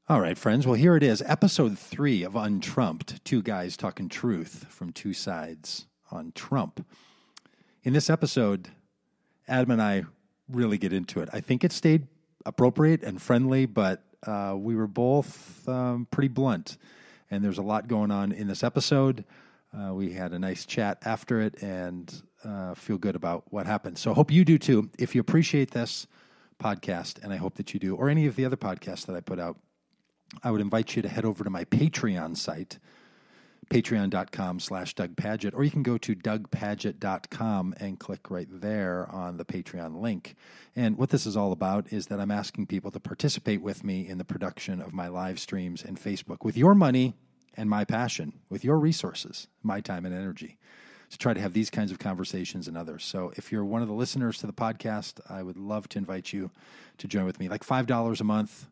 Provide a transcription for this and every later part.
All right, friends. Well, here it is, episode 3 of Untrumped, two guys talking truth from two sides on Trump. In this episode, Adam and I really get into it. I think it stayed appropriate and friendly, but we were both pretty blunt, and there's a lot going on in this episode. We had a nice chat after it and feel good about what happened. So I hope you do too. If you appreciate this podcast, and I hope that you do, or any of the other podcasts that I put out, I would invite you to head over to my Patreon site, patreon.com/Doug Pagitt, or you can go to dougpagitt.com and click right there on the Patreon link. And what this is all about is that I'm asking people to participate with me in the production of my live streams and Facebook with your money and my passion, with your resources, my time and energy, to try to have these kinds of conversations and others. So if you're one of the listeners to the podcast, I would love to invite you to join with me, like $5 a month,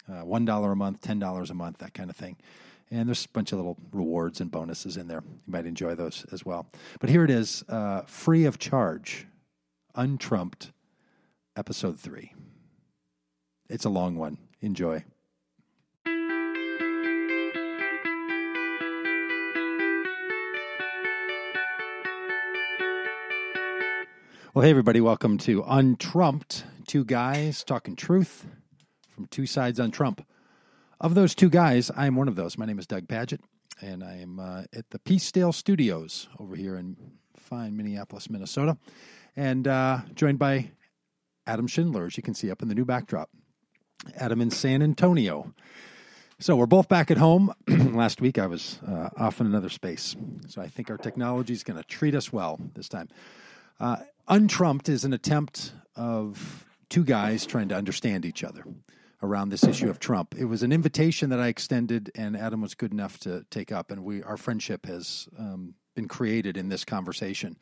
$1 a month, $10 a month, that kind of thing. And there's a bunch of little rewards and bonuses in there. You might enjoy those as well. But here it is, free of charge, Untrumped, episode 3. It's a long one. Enjoy. Well, hey, everybody. Welcome to Untrumped, two guys talking truth from two sides on Trump. Of those two guys, I am one of those. My name is Doug Pagitt, and I am at the Peacedale Studios over here in fine Minneapolis, Minnesota, and joined by Adam Schindler, as you can see up in the new backdrop. Adam in San Antonio. So we're both back at home. Last week I was off in another space, so I think our technology is going to treat us well this time. Untrumped is an attempt of two guys trying to understand each other around this issue of Trump. It was an invitation that I extended, and Adam was good enough to take up, and our friendship has been created in this conversation,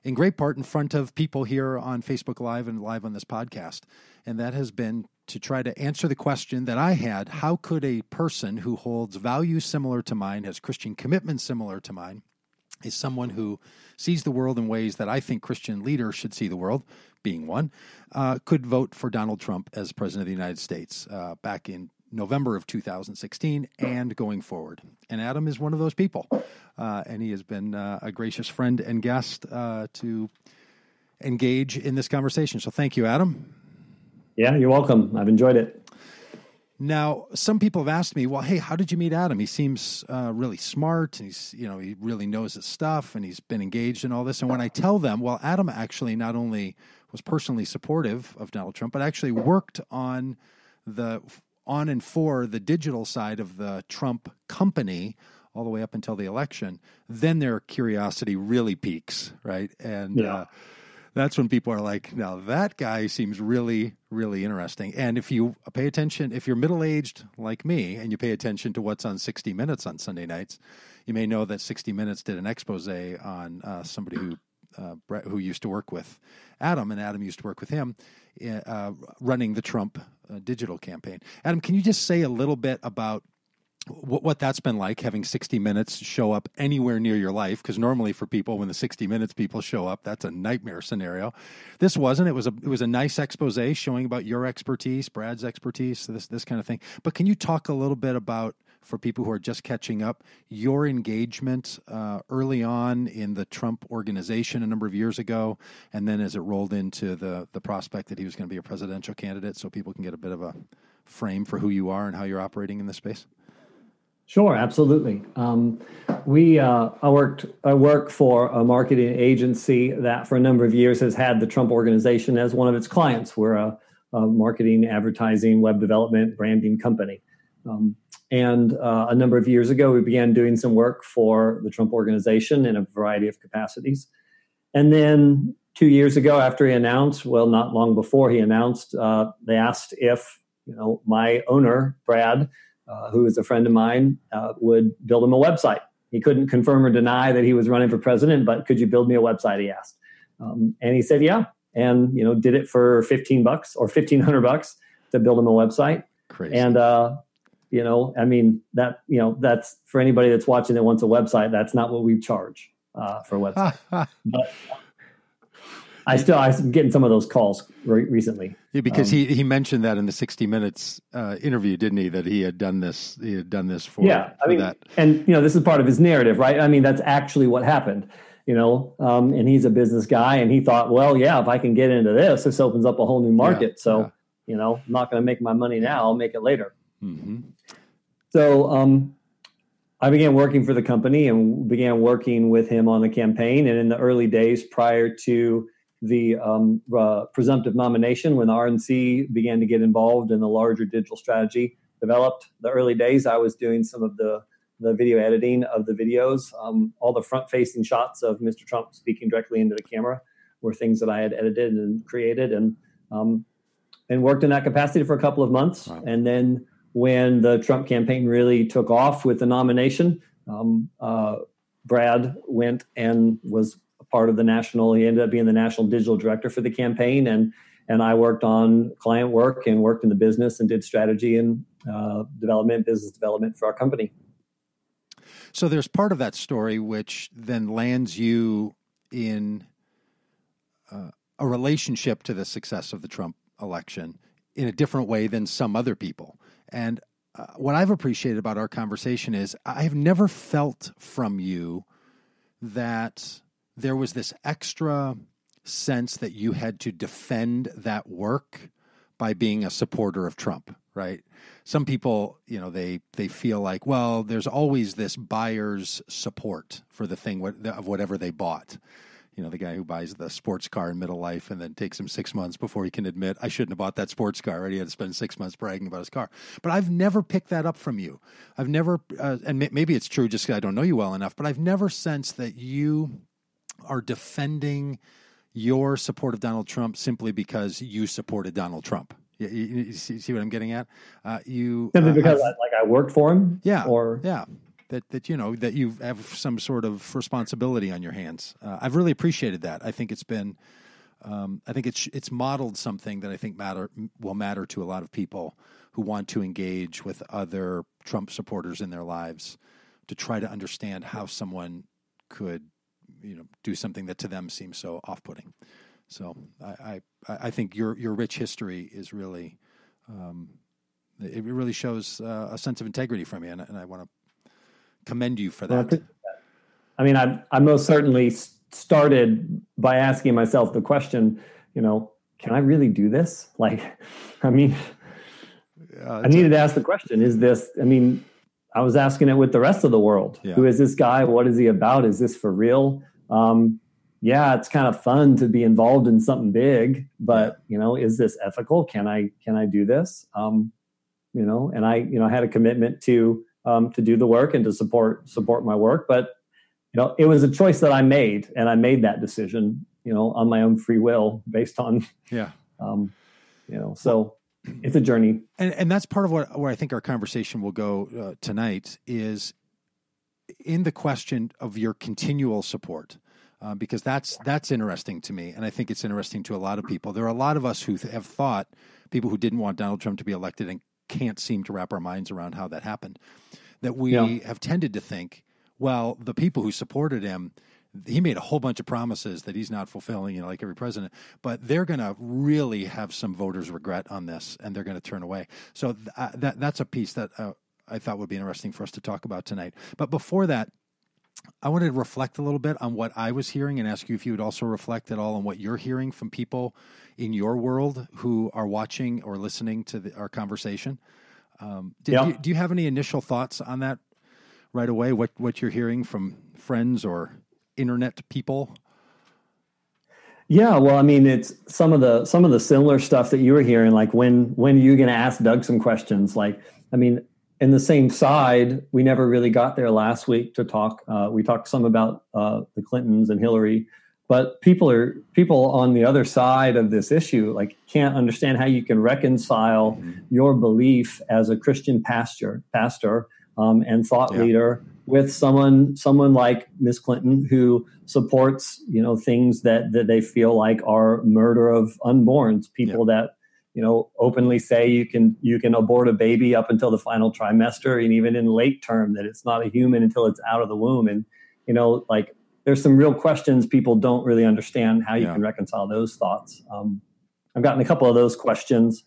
in great part in front of people here on Facebook Live and live on this podcast, and that has been to try to answer the question that I had: how could a person who holds values similar to mine, has Christian commitments similar to mine, is someone who sees the world in ways that I think Christian leaders should see the world, being one, could vote for Donald Trump as President of the United States back in November of 2016 and going forward. And Adam is one of those people, and he has been a gracious friend and guest to engage in this conversation. So thank you, Adam. Yeah, you're welcome. I've enjoyed it. Now, some people have asked me, well, hey, how did you meet Adam? He seems really smart, and he really knows his stuff, and he's been engaged in all this. And when I tell them, well, Adam actually not only was personally supportive of Donald Trump, but actually worked on and for the digital side of the Trump company all the way up until the election, then their curiosity really peaks, right? And that's when people are like, now that guy seems really, really interesting. And if you pay attention, if you're middle-aged like me and you pay attention to what's on 60 Minutes on Sunday nights, you may know that 60 Minutes did an expose on somebody who used to work with Adam, and Adam used to work with him running the Trump digital campaign. Adam, can you just say a little bit about what that's been like, having 60 Minutes show up anywhere near your life? Because normally for people, when the 60 Minutes people show up, that's a nightmare scenario. This wasn't. It was a nice expose showing about your expertise, Brad's expertise, this kind of thing. But can you talk a little bit about, for people who are just catching up, your engagement early on in the Trump organization a number of years ago, and then as it rolled into the prospect that he was going to be a presidential candidate, so people can get a bit of a frame for who you are and how you're operating in this space? Sure, absolutely. I work for a marketing agency that for a number of years has had the Trump organization as one of its clients. We're a marketing, advertising, web development, branding company. And a number of years ago, we began doing some work for the Trump organization in a variety of capacities. And then 2 years ago, after he announced, well, not long before he announced, they asked if, my owner, Brad, who is a friend of mine, would build him a website. He couldn't confirm or deny that he was running for president, but could you build me a website, he asked. And he said, yeah. And, did it for $15 or $1,500 to build him a website. Crazy. And, that's for anybody that's watching that wants a website, that's not what we charge for a website. But I'm getting some of those calls recently. Yeah, because he mentioned that in the 60 Minutes interview, didn't he? That he had done this. He had done this for that. And this is part of his narrative, right? I mean, that's actually what happened. And he's a business guy, and he thought, well, yeah, if I can get into this opens up a whole new market. I'm not going to make my money now; I'll make it later. Mm-hmm. So I began working for the company and began working with him on the campaign. And in the early days prior to the presumptive nomination, when the RNC began to get involved in the larger digital strategy developed, the early days, I was doing some of the video editing of the videos. All the front-facing shots of Mr. Trump speaking directly into the camera were things that I had edited and created, and worked in that capacity for a couple of months. Wow. And then when the Trump campaign really took off with the nomination, Brad went and was a part of the national. He ended up being the national digital director for the campaign, and I worked on client work and worked in the business and did strategy and business development for our company. So there's part of that story which then lands you in a relationship to the success of the Trump election in a different way than some other people. And what I've appreciated about our conversation is I've never felt from you that there was this extra sense that you had to defend that work by being a supporter of Trump, right? Some people, they feel like, well, there's always this buyer's support for the thing of whatever they bought. The guy who buys the sports car in middle life and then takes him 6 months before he can admit, I shouldn't have bought that sports car. Right? He had to spend 6 months bragging about his car. But I've never picked that up from you. I've never, and maybe it's true just because I don't know you well enough, but I've never sensed that you are defending your support of Donald Trump simply because you supported Donald Trump. You see what I'm getting at? Simply because I worked for him? Yeah. That you have some sort of responsibility on your hands. I've really appreciated that. I think it's been, I think it's modeled something that I think will matter to a lot of people who want to engage with other Trump supporters in their lives to try to understand how someone could, do something that to them seems so off-putting. So I think your rich history is really, it really shows a sense of integrity from you, and I want to commend you for that. I mean, I most certainly started by asking myself the question, can I really do this? I needed to ask the question, is this, I was asking it with the rest of the world. Yeah. Who is this guy? What is he about? Is this for real? It's kind of fun to be involved in something big, but, is this ethical? Can I do this? And I had a commitment to do the work and to support my work. But, it was a choice that I made, and I made that decision, on my own free will based on, so it's a journey. And that's part of where I think our conversation will go tonight is in the question of your continual support. Because that's interesting to me, and I think it's interesting to a lot of people. There are a lot of us who have thought, people who didn't want Donald Trump to be elected and can't seem to wrap our minds around how that happened, that we have tended to think, well, the people who supported him, he made a whole bunch of promises that he's not fulfilling, like every president, but they're going to really have some voters' regret on this, and they're going to turn away. So that's a piece that I thought would be interesting for us to talk about tonight. But before that, I wanted to reflect a little bit on what I was hearing and ask you if you would also reflect at all on what you're hearing from people in your world who are watching or listening to our conversation. Do you have any initial thoughts on that right away? What you're hearing from friends or internet people? Yeah, well, it's some of the similar stuff that you were hearing. Like when are you going to ask Doug some questions? In the same side, we never really got there last week to talk. We talked some about the Clintons and Hillary, but people on the other side of this issue can't understand how you can reconcile your belief as a Christian pastor and thought leader with someone like Miss Clinton, who supports things that they feel like are murder of unborns, people that openly say you can abort a baby up until the final trimester, and even in late term that it's not a human until it's out of the womb. And there's some real questions people don't really understand how you can reconcile those thoughts. I've gotten a couple of those questions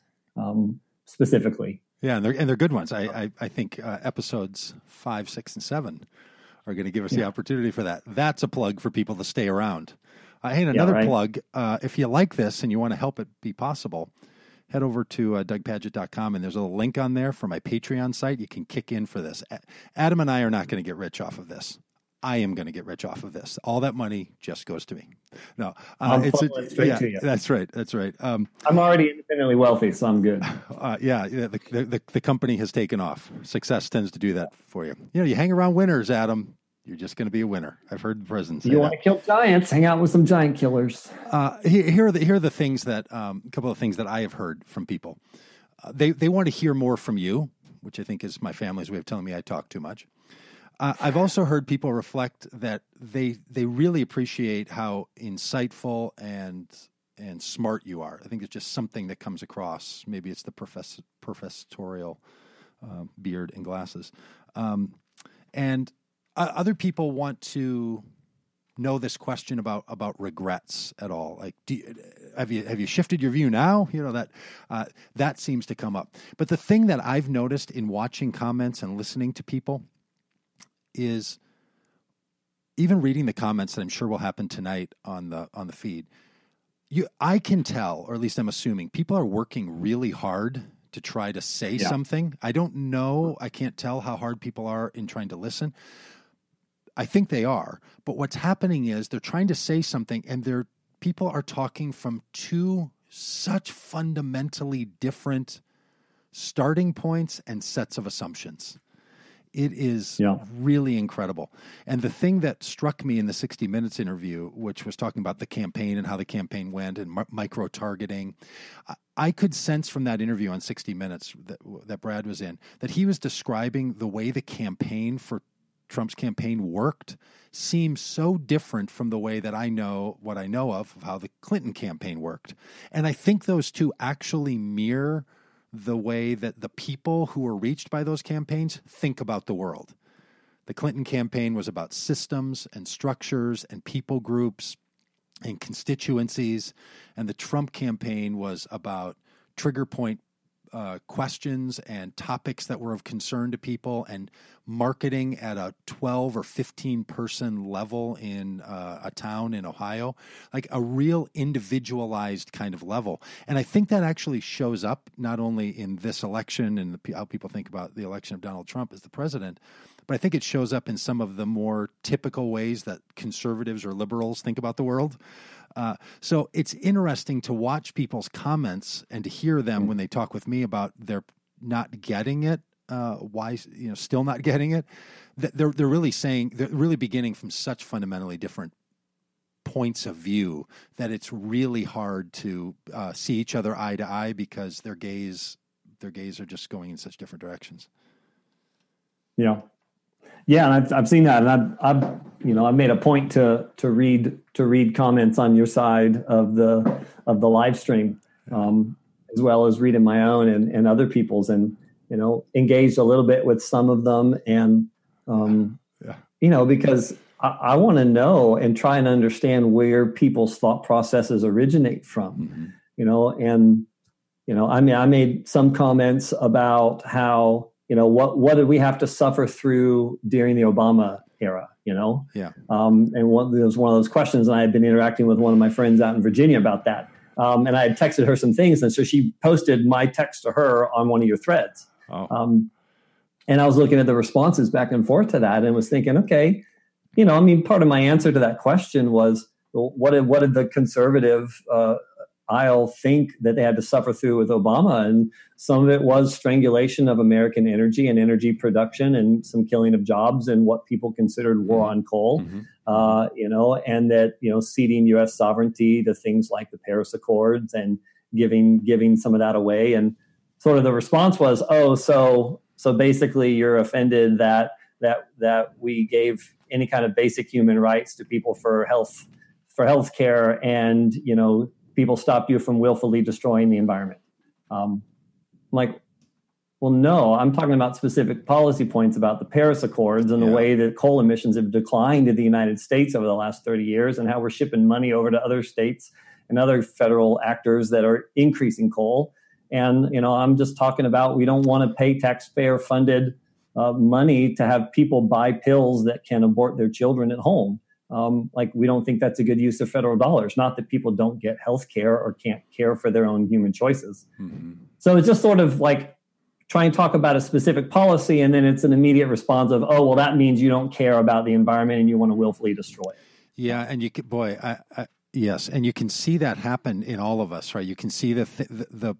specifically. Yeah, and they're good ones. I think episodes 5, 6, and 7 are going to give us the opportunity for that. That's a plug for people to stay around. Hey, and another plug, if you like this and you want to help it be possible, head over to DougPagitt.com, and there's a link on there for my Patreon site. You can kick in for this. Adam and I are not going to get rich off of this. I am going to get rich off of this. All that money just goes to me. No, to you. That's right. That's right. I'm already independently wealthy, so I'm good. The company has taken off. Success tends to do that for you. You hang around winners, Adam. You're just going to be a winner. I've heard the president say that. You want to kill giants? Hang out with some giant killers. Here are the things that a couple of things that I have heard from people. They want to hear more from you, which I think is my family's way of telling me I talk too much. I've also heard people reflect that they really appreciate how insightful and smart you are. I think it's just something that comes across. Maybe it's the professorial beard and glasses. And other people want to know this question about regrets at all. Like, have you shifted your view now? That seems to come up. But the thing that I've noticed in watching comments and listening to people is, even reading the comments that I'm sure will happen tonight on the feed, I can tell, or at least I'm assuming, people are working really hard to try to say something. I don't know. I can't tell how hard people are in trying to listen. I think they are. But what's happening is they're trying to say something, and people are talking from two such fundamentally different starting points and sets of assumptions. It is really incredible. And the thing that struck me in the 60 Minutes interview, which was talking about the campaign and how the campaign went and micro-targeting, I could sense from that interview on 60 Minutes that Brad was in, that he was describing the way the campaign for Trump's campaign worked seems so different from the way that I know of how the Clinton campaign worked. And I think those two actually mirror the way that the people who were reached by those campaigns think about the world. The Clinton campaign was about systems and structures and people groups and constituencies, and the Trump campaign was about trigger point questions and topics that were of concern to people, and marketing at a 12 or 15 person level in a town in Ohio, like a real individualized kind of level. And I think that actually shows up not only in this election and how people think about the election of Donald Trump as the president, but I think it shows up in some of the more typical ways that conservatives or liberals think about the world. So it's interesting to watch people's comments and to hear them when they talk with me about their not getting it, why, still not getting it. They're really saying, they're really beginning from such fundamentally different points of view that it's really hard to see each other eye to eye, because their gaze are just going in such different directions. Yeah, and I've seen that, and I've made a point to read comments on your side of the live stream, as well as reading my own and other people's, and engaged a little bit with some of them, and because I want to know and try and understand where people's thought processes originate from, I made some comments about how. What did we have to suffer through during the Obama era, And it was one of those questions, and I had been interacting with one of my friends out in Virginia about that. And I had texted her some things, and so she posted my text to her on one of your threads. Oh. And I was looking at the responses back and forth to that and was thinking, okay, part of my answer to that question was, well, what did the conservative aisle think that they had to suffer through with Obama? And some of it was strangulation of American energy and energy production, and some killing of jobs and what people considered war on coal, and that, ceding U.S. sovereignty to things like the Paris Accords and giving some of that away. And sort of the response was, so basically you're offended that we gave any kind of basic human rights to people for health care, and, people stop you from willfully destroying the environment. I'm like, Well, no, I'm talking about specific policy points about the Paris Accords and the way that coal emissions have declined in the United States over the last 30 years and how we're shipping money over to other states and other federal actors that are increasing coal. And, I'm just talking about we don't want to pay taxpayer-funded money to have people buy pills that can abort their children at home. We don't think that's a good use of federal dollars. Not that people don't get health care or can't care for their own human choices. Mm-hmm. So it's just sort of like try and talk about a specific policy, and then it's an immediate response of, oh, well, that means you don't care about the environment and you want to willfully destroy it. Yeah, and you could, yes, and you can see that happen in all of us, right? You can see the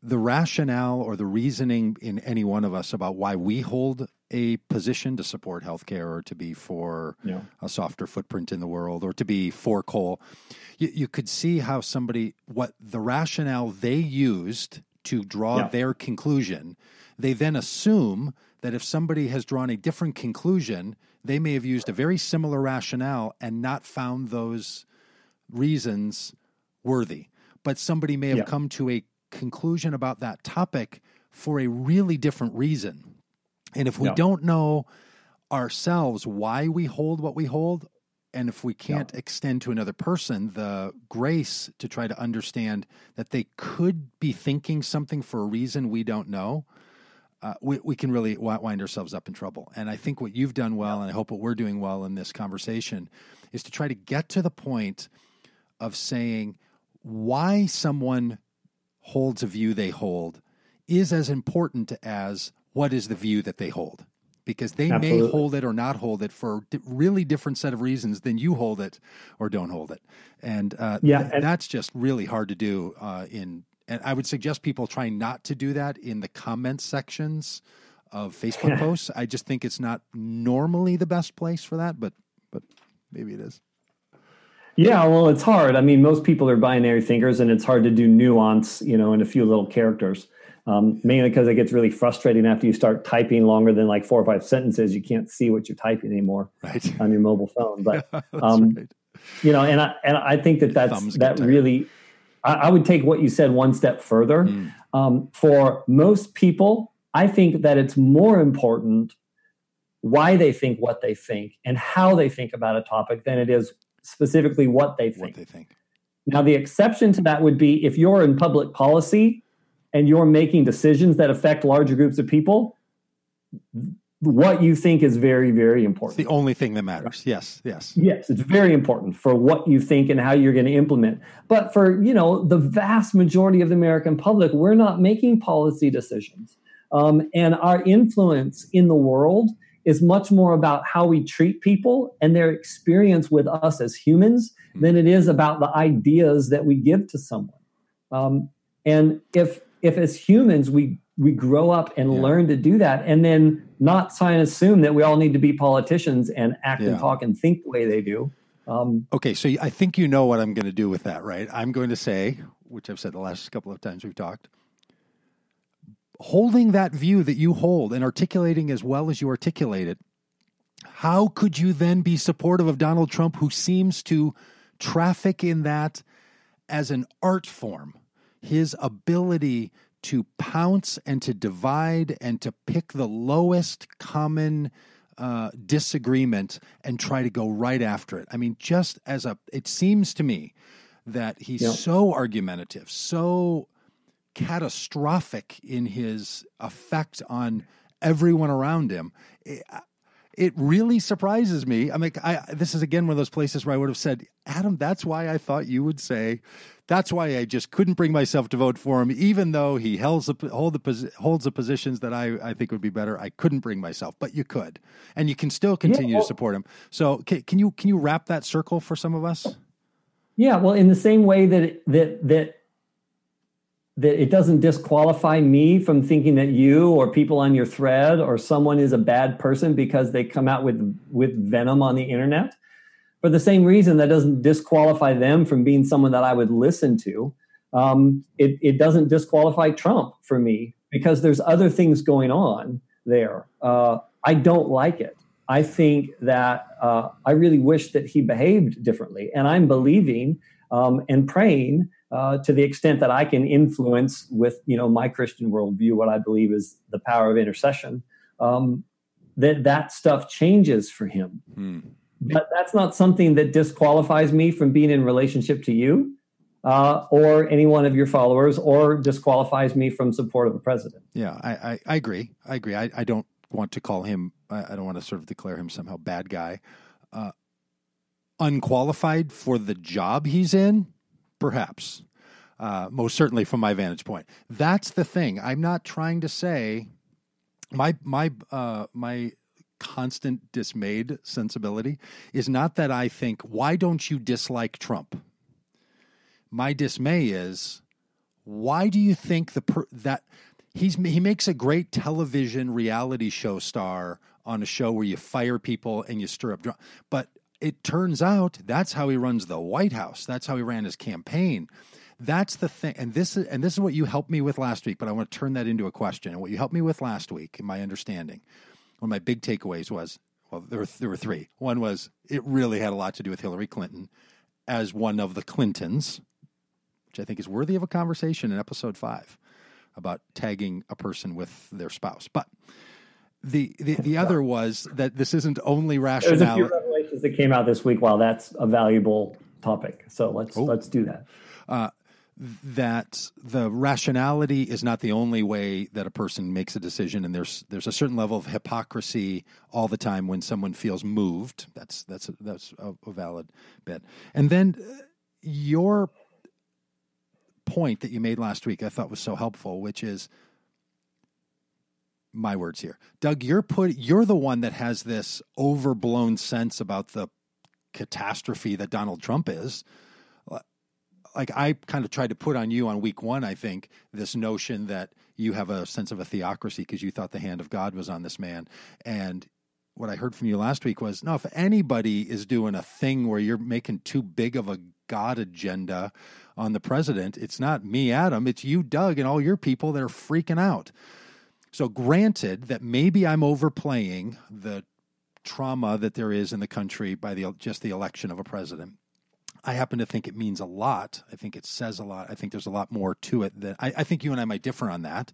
rationale or the reasoning in any one of us about why we hold a position to support healthcare or to be for a softer footprint in the world or to be for coal. You could see how what the rationale they used to draw their conclusion, they then assume that if somebody has drawn a different conclusion, they may have used a very similar rationale and not found those reasons worthy. But somebody may have come to a conclusion about that topic for a really different reason. And if we don't know ourselves why we hold what we hold, and if we can't extend to another person the grace to try to understand that they could be thinking something for a reason we don't know, we can really wind ourselves up in trouble. And I think what you've done well, and I hope what we're doing well in this conversation, is to try to get to the point of saying why someone holds a view they hold is as important as what is the view that they hold. Because they may hold it or not hold it for a really different set of reasons than you hold it or don't hold it. And that's just really hard to do and I would suggest people try not to do that in the comment sections of Facebook posts. I just think it's not normally the best place for that, but maybe it is. Yeah, well, it's hard. I mean, most people are binary thinkers, and it's hard to do nuance, in a few little characters. Mainly because it gets really frustrating after you start typing longer than like 4 or 5 sentences. You can't see what you're typing anymore on your mobile phone. But right. And I think that really. I would take what you said one step further. For most people, I think that it's more important why they think what they think and how they think about a topic than it is specifically what they think. Now, the exception to that would be if you're in public policy and you're making decisions that affect larger groups of people, what you think is very, very important. It's the only thing that matters. Yes. Yes, it's very important for what you think and how you're going to implement. But for, the vast majority of the American public, we're not making policy decisions. And our influence in the world is much more about how we treat people and their experience with us as humans than it is about the ideas that we give to someone. And if as humans we grow up and learn to do that, and then not try and assume that we all need to be politicians and act and talk and think the way they do. Okay, so I think you know what I'm going to do with that, right? I'm going to say, which I've said the last couple of times we've talked, holding that view that you hold and articulating as well as you articulate it, how could you then be supportive of Donald Trump, who seems to traffic in that as an art form? His ability to pounce and to divide and to pick the lowest common disagreement and try to go right after it. I mean, it seems to me that he's so argumentative, so catastrophic in his effect on everyone around him. It really surprises me. I mean, this is again one of those places where I would have said, Adam, that's why I thought you would say, that's why I just couldn't bring myself to vote for him, even though he holds the positions that I think would be better. I couldn't bring myself, but you could, and you can still continue to support him. So can you wrap that circle for some of us? Yeah, well, in the same way that it doesn't disqualify me from thinking that you or people on your thread or someone is a bad person because they come out with venom on the internet. For the same reason, that doesn't disqualify them from being someone that I would listen to. It doesn't disqualify Trump for me because there's other things going on there. I don't like it. I think that I really wish that he behaved differently. And I'm believing and praying to the extent that I can influence with, my Christian worldview, what I believe is the power of intercession, that stuff changes for him. But that's not something that disqualifies me from being in relationship to you or any one of your followers, or disqualifies me from support of the president. Yeah, I agree. I don't want to call him, I don't want to sort of declare him somehow bad guy. Unqualified for the job he's in, perhaps. Most certainly from my vantage point. That's the thing. I'm not trying to say my constant dismayed sensibility is not that I think, why don't you dislike Trump? My dismay is, why do you think that he makes a great television reality show star on a show where you fire people and you stir up drama? But it turns out that's how he runs the White House. That's how he ran his campaign. That's the thing. And this is what you helped me with last week, but I want to turn that into a question. And what you helped me with last week, in my understanding, one of my big takeaways was, well, there were three. One was, it really had a lot to do with Hillary Clinton as one of the Clintons, which I think is worthy of a conversation in episode 5 about tagging a person with their spouse. But the other was that this isn't only rationale. There's a few revelations that came out this week. While that's a valuable topic, so let's do that. That the rationality is not the only way that a person makes a decision, and there's a certain level of hypocrisy all the time when someone feels moved. That's a valid bit. And then your point that you made last week I thought was so helpful, which is, my words here, Doug, you're the one that has this overblown sense about the catastrophe that Donald Trump is. Like, I kind of tried to put on you on week 1, I think, this notion that you have a sense of a theocracy because you thought the hand of God was on this man. And what I heard from you last week was, no, if anybody is doing a thing where you're making too big of a God agenda on the president, it's not me, Adam, it's you, Doug, and all your people that are freaking out. So granted that maybe I'm overplaying the trauma that there is in the country by just the election of a president, I happen to think it means a lot. I think it says a lot. I think there's a lot more to it that I think you and I might differ on that,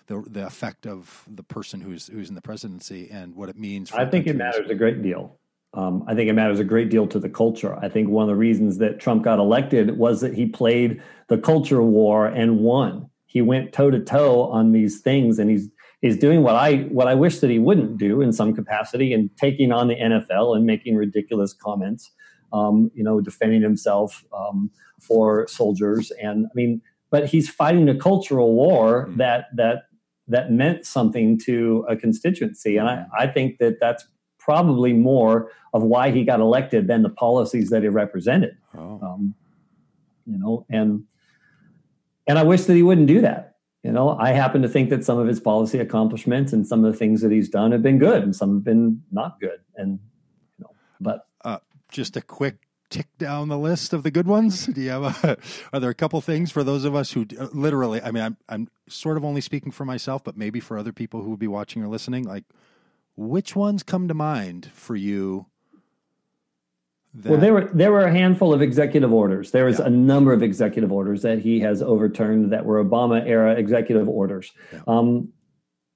the effect of the person who's in the presidency and what it means. I think it matters a great deal. I think it matters a great deal to the culture. I think one of the reasons that Trump got elected was that he played the culture war and won. He went toe to toe on these things, and he's doing what I wish that he wouldn't do in some capacity, and taking on the NFL and making ridiculous comments. Defending himself for soldiers, but he's fighting a cultural war that meant something to a constituency, and I think that that's probably more of why he got elected than the policies that he represented. And I wish that he wouldn't do that. I happen to think that some of his policy accomplishments and some of the things that he's done have been good, and some have been not good, but. Just a quick tick down the list of the good ones. Do you have are there a couple things for those of us who literally, I'm sort of only speaking for myself, but maybe for other people who will be watching or listening, like, which ones come to mind for you? Well, there were a handful of executive orders. There was a number of executive orders that he has overturned that were Obama era executive orders. Yeah.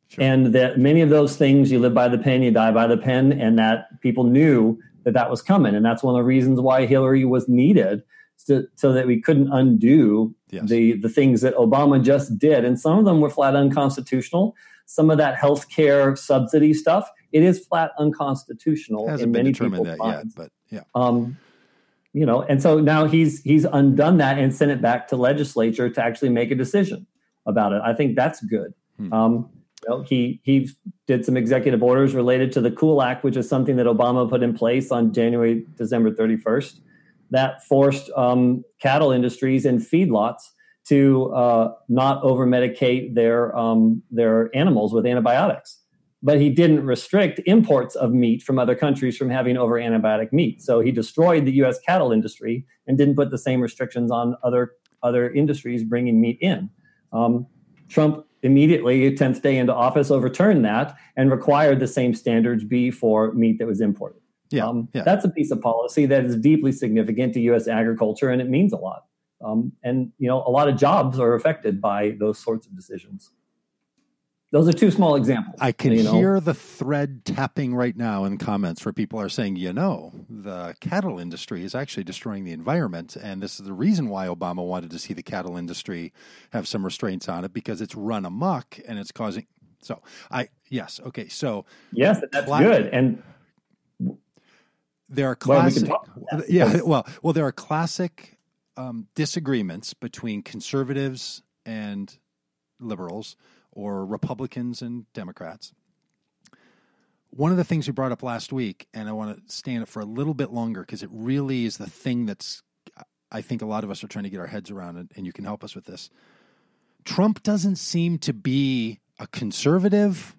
Sure. And that many of those things, you live by the pen, you die by the pen, and that people knew that was coming. And that's one of the reasons why Hillary was needed, so that we couldn't undo the things that Obama just did. And some of them were flat unconstitutional. Some of that healthcare subsidy stuff, it is flat unconstitutional. Hasn't been determined that yet, but yeah. And so now he's undone that and sent it back to legislature to actually make a decision about it. I think that's good. He did some executive orders related to the COOL Act, which is something that Obama put in place on December 31st, that forced cattle industries and feedlots to not over-medicate their animals with antibiotics. But he didn't restrict imports of meat from other countries from having over-antibiotic meat. So he destroyed the U.S. cattle industry and didn't put the same restrictions on other industries bringing meat in. Trump immediately, 10th day into office, overturned that and required the same standards be for meat that was imported. That's a piece of policy that is deeply significant to U.S. agriculture, and it means a lot. And, a lot of jobs are affected by those sorts of decisions. Those are two small examples. I can hear the thread tapping right now in comments where people are saying, the cattle industry is actually destroying the environment. And this is the reason why Obama wanted to see the cattle industry have some restraints on it, because it's run amok and it's causing. So yes. Okay. So yes, that's good. And there are classic, there are classic disagreements between conservatives and liberals, or Republicans and Democrats. One of the things we brought up last week, and I want to stay in it for a little bit longer because it really is the thing that's, I think a lot of us are trying to get our heads around, and you can help us with this. Trump doesn't seem to be a conservative,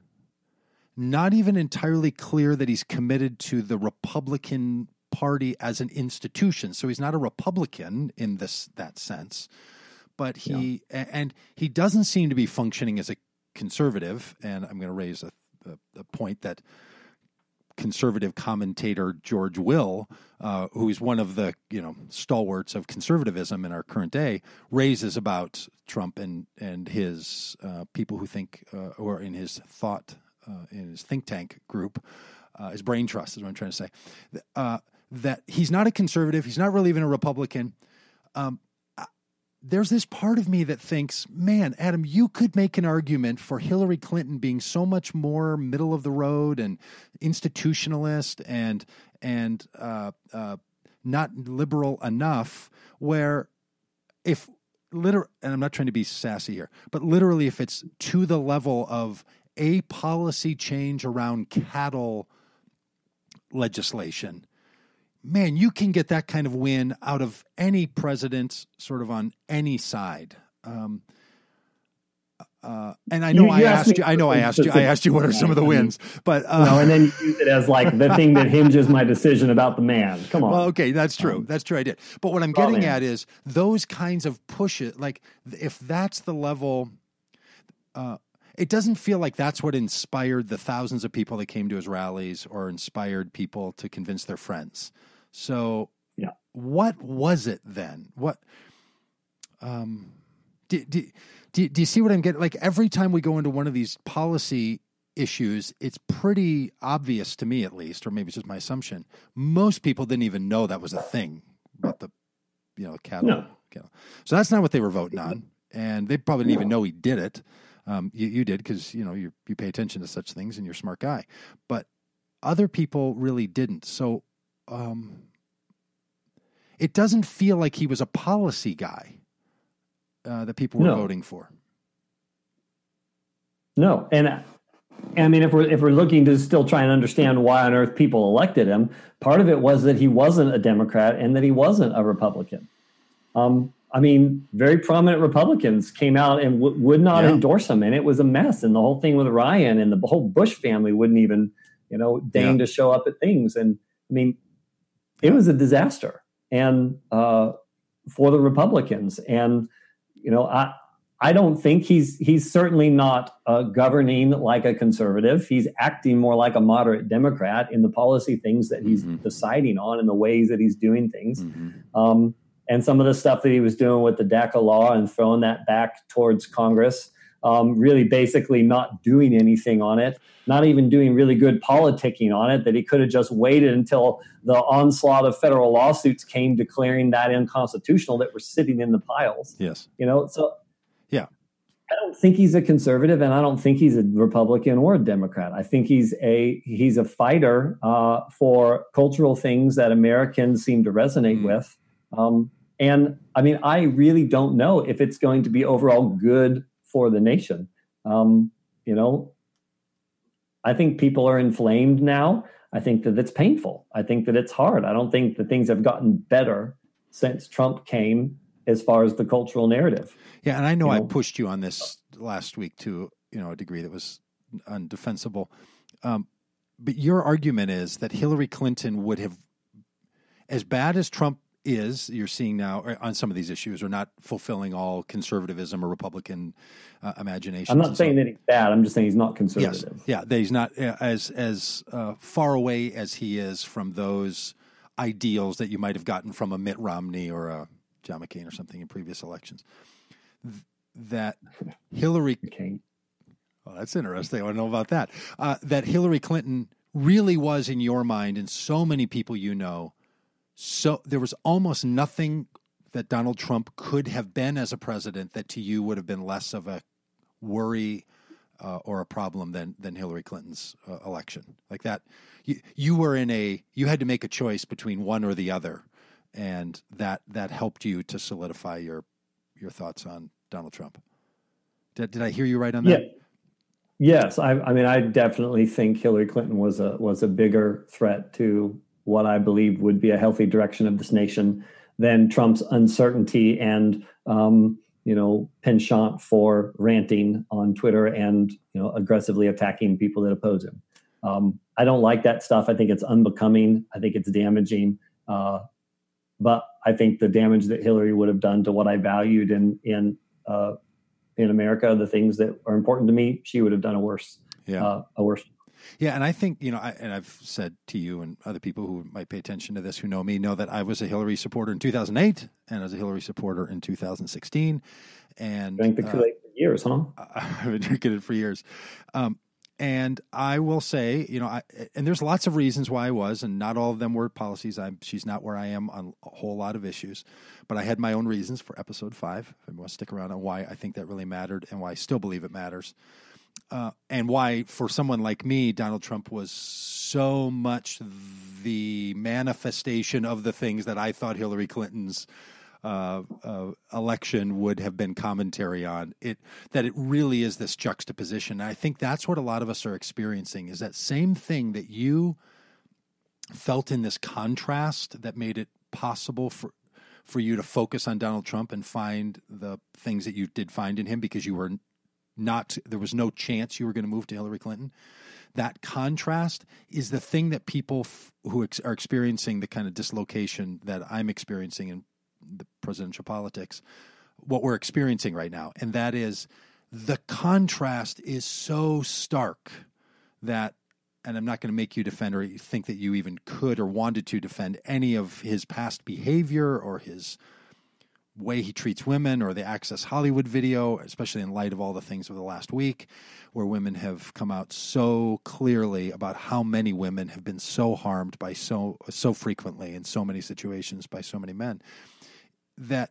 not even entirely clear that he's committed to the Republican Party as an institution. So he's not a Republican in that sense. But he doesn't seem to be functioning as a conservative. And I'm going to raise a point that conservative commentator George Will, who's one of the stalwarts of conservatism in our current day, raises about Trump and his people who think, or in his thought, in his think tank group, his brain trust is what I'm trying to say, that he's not a conservative. He's not really even a Republican. There's this part of me that thinks, man, Adam, you could make an argument for Hillary Clinton being so much more middle of the road and institutionalist and not liberal enough, where and I'm not trying to be sassy here, but literally if it's to the level of a policy change around cattle legislation, man, you can get that kind of win out of any president, sort of on any side. And I know I asked you what are some of the wins, but and then you use it as like the thing that hinges my decision about the man. Come on. Well, okay, that's true. That's true. I did. But what I'm getting at is those kinds of pushes. Like if that's the level, it doesn't feel like that's what inspired the thousands of people that came to his rallies or inspired people to convince their friends. So what was it then? What, do you see what I'm getting? Like every time we go into one of these policy issues, it's pretty obvious to me, at least, or maybe it's just my assumption. Most people didn't even know that was a thing about the, cattle. No. So that's not what they were voting on. And they probably didn't even know he did it. You did because, you pay attention to such things and you're a smart guy, but other people really didn't. So, it doesn't feel like he was a policy guy that people were voting for. No, and I mean, if we're looking to still try and understand why on earth people elected him, part of it was that he wasn't a Democrat and that he wasn't a Republican. I mean, very prominent Republicans came out and would not endorse him, and it was a mess. And the whole thing with Ryan and the whole Bush family wouldn't even, deign to show up at things. And I mean, it was a disaster, and for the Republicans. And I don't think he's certainly not governing like a conservative. He's acting more like a moderate Democrat in the policy things that he's deciding on and the ways that he's doing things. And some of the stuff that he was doing with the DACA law and throwing that back towards Congress, really basically not doing anything on it, not even doing really good politicking on it, that he could have just waited until the onslaught of federal lawsuits came declaring that unconstitutional that were sitting in the piles. Yes. So yeah, I don't think he's a conservative, and I don't think he's a Republican or a Democrat. I think he's a fighter for cultural things that Americans seem to resonate with. And I mean, I really don't know if it's going to be overall good for the nation. I think people are inflamed now. I think that it's painful. I think that it's hard. I don't think that things have gotten better since Trump came as far as the cultural narrative. Yeah, and I know I pushed you on this last week to a degree that was undefensible. But your argument is that Hillary Clinton would have, as bad as Trump is, you're seeing now on some of these issues, are not fulfilling all conservatism or Republican imagination. I'm not saying that he's bad. I'm just saying he's not conservative. Yes. Yeah, that he's not as far away as he is from those ideals that you might have gotten from a Mitt Romney or a John McCain or something in previous elections. That Hillary... McCain. Oh, that's interesting. I want to know about that. That Hillary Clinton really was, in your mind, and so many people you know, so there was almost nothing that Donald Trump could have been as a president that to you would have been less of a worry or a problem than Hillary Clinton's election. Like that, you were you had to make a choice between one or the other, and that helped you to solidify your thoughts on Donald Trump. Did I hear you right on that? Yeah. Yes, I mean, I definitely think Hillary Clinton was a bigger threat to what I believe would be a healthy direction of this nation than Trump's uncertainty and penchant for ranting on Twitter and aggressively attacking people that oppose him. I don't like that stuff. I think it's unbecoming. I think it's damaging. But I think the damage that Hillary would have done to what I valued in America, the things that are important to me, she would have done a worse. Yeah, and I think, and I've said to you and other people who might pay attention to this who know me know that I was a Hillary supporter in 2008 and I was a Hillary supporter in 2016. And drank the Kool-Aid for years, huh? I've been drinking it for years. And I will say, and there's lots of reasons why I was, and not all of them were policies. She's not where I am on a whole lot of issues, but I had my own reasons for episode 5. If I want to stick around on why I think that really mattered and why I still believe it matters. And why, for someone like me, Donald Trump was so much the manifestation of the things that I thought Hillary Clinton's election would have been commentary on it, that it really is this juxtaposition. And I think that's what a lot of us are experiencing, is that same thing that you felt in this contrast that made it possible for you to focus on Donald Trump and find the things that you did find in him because you were there was no chance you were going to move to Hillary Clinton. That contrast is the thing that people who are experiencing the kind of dislocation that I'm experiencing in the presidential politics, what we're experiencing right now. And that is, the contrast is so stark that, and I'm not going to make you defend or think that you even could or wanted to defend any of his past behavior or his way he treats women or the Access Hollywood video, especially in light of all the things of the last week where women have come out so clearly about how many women have been so harmed by so frequently in so many situations by so many men. That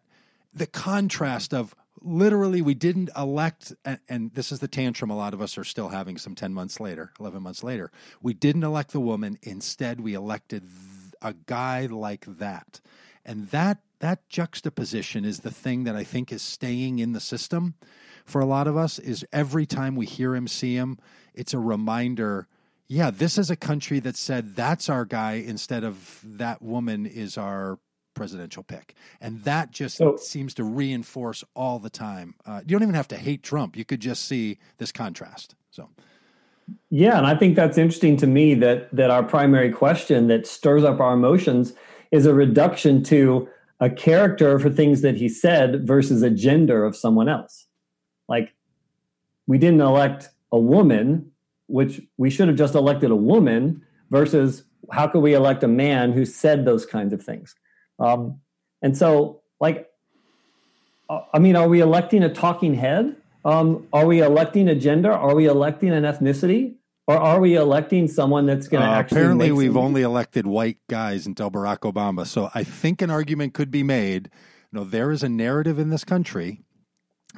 the contrast of literally we didn't elect, and this is the tantrum a lot of us are still having some 11 months later, we didn't elect the woman. Instead, we elected a guy like that. And that juxtaposition is the thing that I think is staying in the system for a lot of us, is every time we hear him, see him, it's a reminder, yeah, this is a country that said that's our guy instead of that woman is our presidential pick. And that just seems to reinforce all the time. You don't even have to hate Trump. You could just see this contrast. So, yeah, and I think that's interesting to me that our primary question that stirs up our emotions is a reduction to a character for things that he said versus a gender of someone else. Like, we didn't elect a woman, which we should have just elected a woman, versus how could we elect a man who said those kinds of things? And so, are we electing a talking head? Are we electing a gender? Are we electing an ethnicity? Or are we electing someone that's going to actually apparently we've only elected white guys until Barack Obama. So I think an argument could be made. There is a narrative in this country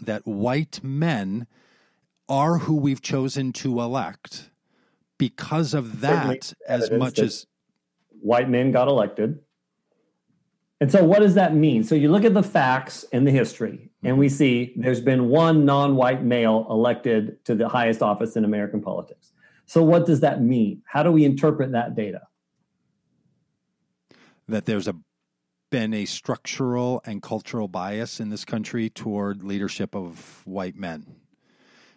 that white men are who we've chosen to elect because of that, as much as white men got elected. And so what does that mean? So you look at the facts and the history, and we see there's been one non-white male elected to the highest office in American politics. So what does that mean? How do we interpret that data? That there's been a structural and cultural bias in this country toward leadership of white men.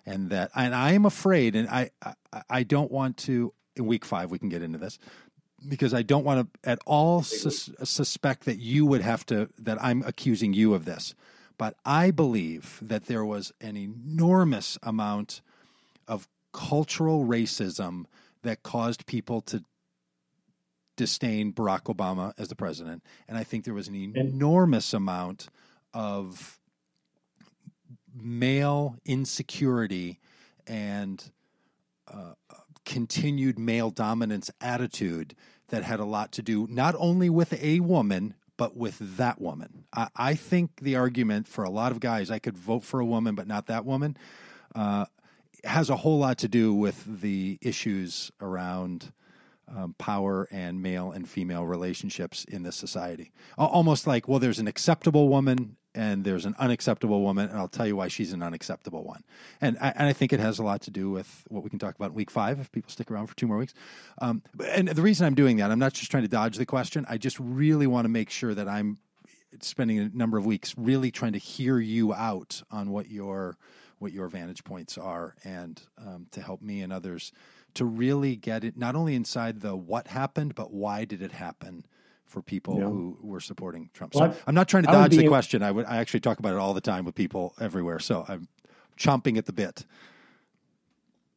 And I am afraid, and I don't want to, in week 5, we can get into this, because I don't want to at all suspect that you would have to, that I'm accusing you of this. But I believe that there was an enormous amount of cultural racism that caused people to disdain Barack Obama as the president. And I think there was an enormous amount of male insecurity and continued male dominance attitude that had a lot to do not only with a woman, but with that woman. I think the argument for a lot of guys, I could vote for a woman, but not that woman, has a whole lot to do with the issues around power and male and female relationships in this society. Almost like, well, there's an acceptable woman and there's an unacceptable woman, and I'll tell you why she's an unacceptable one. And I think it has a lot to do with what we can talk about in week 5 if people stick around for 2 more weeks. And the reason I'm doing that, I'm not just trying to dodge the question. I just really want to make sure that I'm spending a number of weeks really trying to hear you out on what your vantage points are, and to help me and others to really get it not only inside the what happened, but why did it happen for people who were supporting Trump. So I'm not trying to dodge the question. I actually talk about it all the time with people everywhere. So I'm chomping at the bit.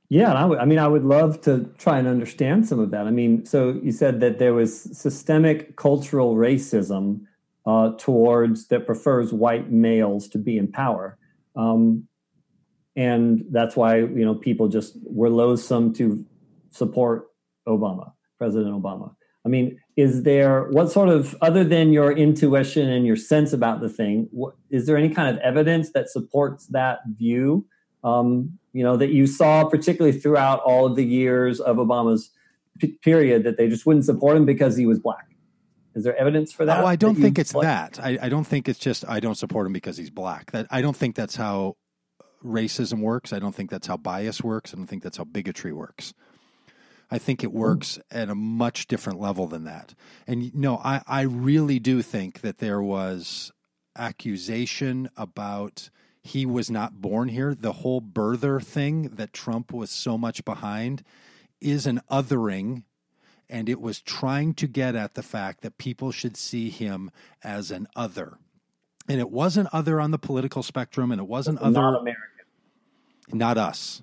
Yeah, and I would love to try and understand some of that. I mean, so you said that there was systemic cultural racism towards that prefers white males to be in power. And that's why, people just were loathsome to support President Obama. I mean, is there, what sort of, other than your intuition and your sense about the thing, is there any kind of evidence that supports that view, that you saw particularly throughout all of the years of Obama's period, that they just wouldn't support him because he was black? Is there evidence for that? Well, I don't think it's that. I don't think it's just, I don't support him because he's black. I don't think that's how racism works. I don't think that's how bias works. I don't think that's how bigotry works. I think it works at a much different level than that. And I really do think that there was accusation about he was not born here. The whole birther thing that Trump was so much behind is an othering, and it was trying to get at the fact that people should see him as an other. And it wasn't other on the political spectrum, and it wasn't other. Not American. Not us.